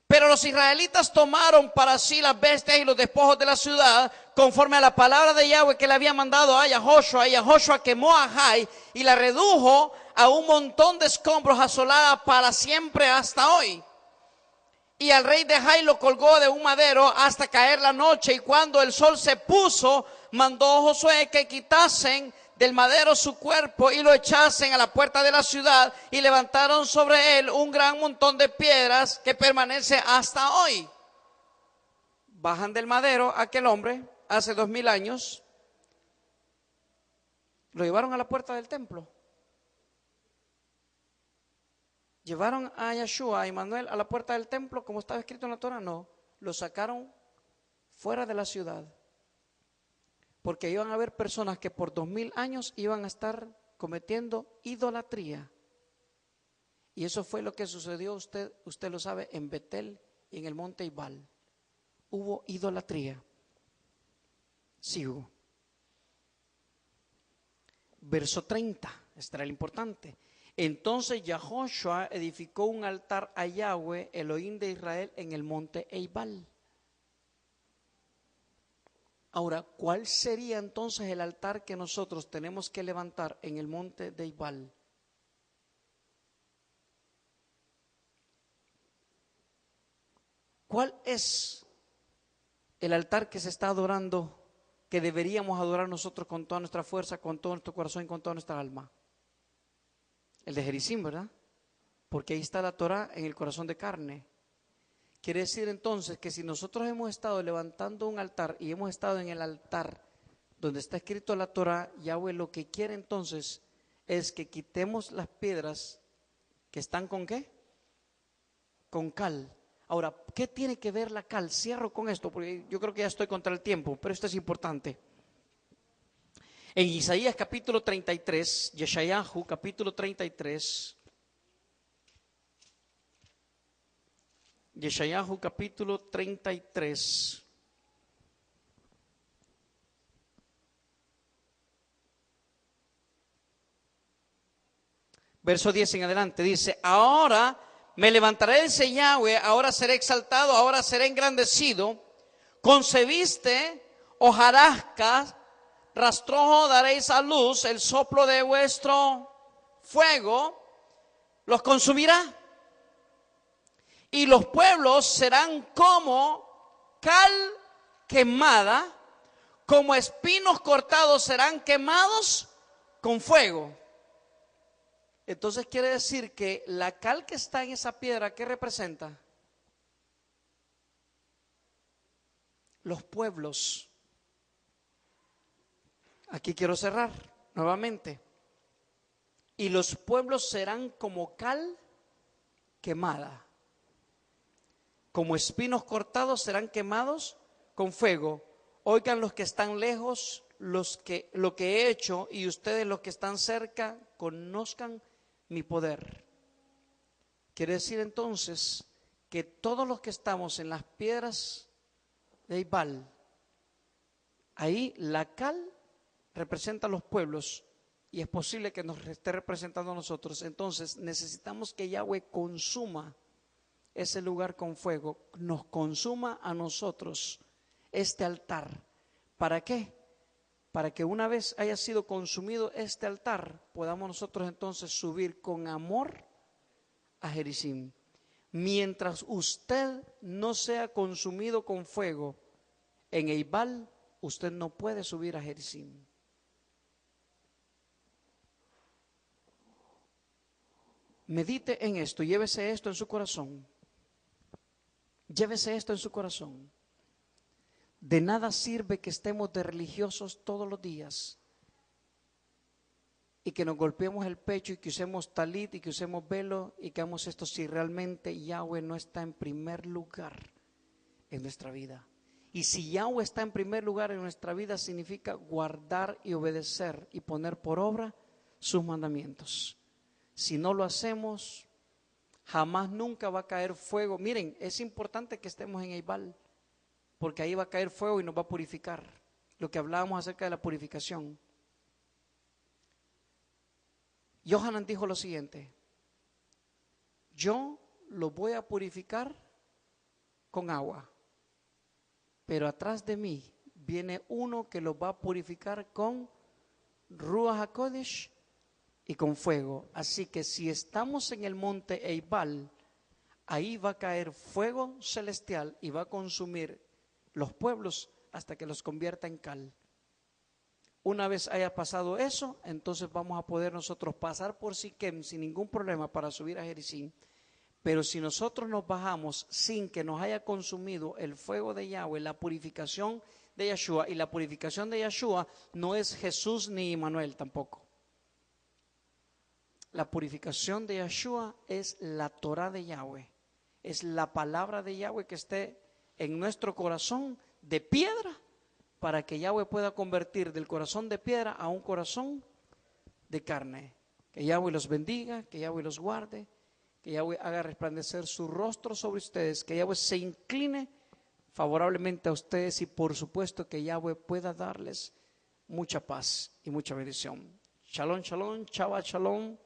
Pero los israelitas tomaron para sí las bestias y los despojos de la ciudad, conforme a la palabra de Yahweh que le había mandado a Yahoshua. Y Yahoshua quemó a Jai y la redujo a un montón de escombros, asolada para siempre hasta hoy. Y al rey de Jai lo colgó de un madero hasta caer la noche. Y cuando el sol se puso, mandó Josué que quitasen del madero su cuerpo y lo echasen a la puerta de la ciudad, y levantaron sobre él un gran montón de piedras que permanece hasta hoy. Bajan del madero aquel hombre hace 2000 años, lo llevaron a la puerta del templo. Llevaron a Yeshua, a Emmanuel, a la puerta del templo como estaba escrito en la Torah. No, lo sacaron fuera de la ciudad. Porque iban a haber personas que por 2000 años iban a estar cometiendo idolatría. Y eso fue lo que sucedió, usted lo sabe, en Betel y en el monte Ibal. Hubo idolatría. Sigo. Verso 30, este era el importante. Entonces Yahoshua edificó un altar a Yahweh, Elohim de Israel, en el monte Eibal. Ahora, ¿cuál sería entonces el altar que nosotros tenemos que levantar en el monte de Eibal? ¿Cuál es el altar que se está adorando, que deberíamos adorar nosotros con toda nuestra fuerza, con todo nuestro corazón y con toda nuestra alma? El de Jericín, ¿verdad? Porque ahí está la Torah en el corazón de carne. Quiere decir entonces que si nosotros hemos estado levantando un altar y hemos estado en el altar donde está escrito la Torah, Yahweh lo que quiere entonces es que quitemos las piedras que están ¿con qué? Con cal. Ahora, ¿qué tiene que ver la cal? Cierro con esto porque yo creo que ya estoy contra el tiempo, pero esto es importante. En Isaías capítulo 33, Yeshayahu capítulo 33, Yeshayahu capítulo 33, verso 10 en adelante, dice: ahora me levantaré, dice Yahweh, ahora seré exaltado, ahora seré engrandecido, concebiste hojarasca, rastrojo daréis a luz, el soplo de vuestro fuego los consumirá. Y los pueblos serán como cal quemada, como espinos cortados serán quemados con fuego. Entonces quiere decir que la cal que está en esa piedra, ¿qué representa? Los pueblos. Aquí quiero cerrar nuevamente. Y los pueblos serán como cal quemada, como espinos cortados serán quemados con fuego. Oigan los que están lejos, lo que he hecho, y ustedes los que están cerca, conozcan mi poder. Quiere decir entonces que todos los que estamos en las piedras de Eibal, ahí la cal representa a los pueblos y es posible que nos esté representando a nosotros. Entonces necesitamos que Yahweh consuma ese lugar con fuego, nos consuma a nosotros este altar. ¿Para qué? Para que una vez haya sido consumido este altar, podamos nosotros entonces subir con amor a Gerizim. Mientras usted no sea consumido con fuego en Eibal, usted no puede subir a Gerizim. Medite en esto, llévese esto en su corazón. Llévese esto en su corazón. De nada sirve que estemos de religiosos todos los días y que nos golpeemos el pecho y que usemos talit y que usemos velo y que hagamos esto si realmente Yahweh no está en primer lugar en nuestra vida. Y si Yahweh está en primer lugar en nuestra vida, significa guardar y obedecer y poner por obra sus mandamientos. Si no lo hacemos, jamás nunca va a caer fuego. Miren, es importante que estemos en Eibal, porque ahí va a caer fuego y nos va a purificar. Lo que hablábamos acerca de la purificación. Yohanan dijo lo siguiente: yo lo voy a purificar con agua, pero atrás de mí viene uno que lo va a purificar con Ruach HaKodesh y con fuego. Así que si estamos en el monte Eibal, ahí va a caer fuego celestial y va a consumir los pueblos hasta que los convierta en cal. Una vez haya pasado eso, entonces vamos a poder nosotros pasar por Siquem sin ningún problema para subir a Gerizim. Pero si nosotros nos bajamos sin que nos haya consumido el fuego de Yahweh, la purificación de Yeshua, y la purificación de Yeshua no es Jesús ni Emmanuel tampoco. La purificación de Yeshua es la Torah de Yahweh, es la palabra de Yahweh que esté en nuestro corazón de piedra, para que Yahweh pueda convertir del corazón de piedra a un corazón de carne. Que Yahweh los bendiga, que Yahweh los guarde, que Yahweh haga resplandecer su rostro sobre ustedes, que Yahweh se incline favorablemente a ustedes y por supuesto que Yahweh pueda darles mucha paz y mucha bendición. Shalom, shalom, Shabbat shalom.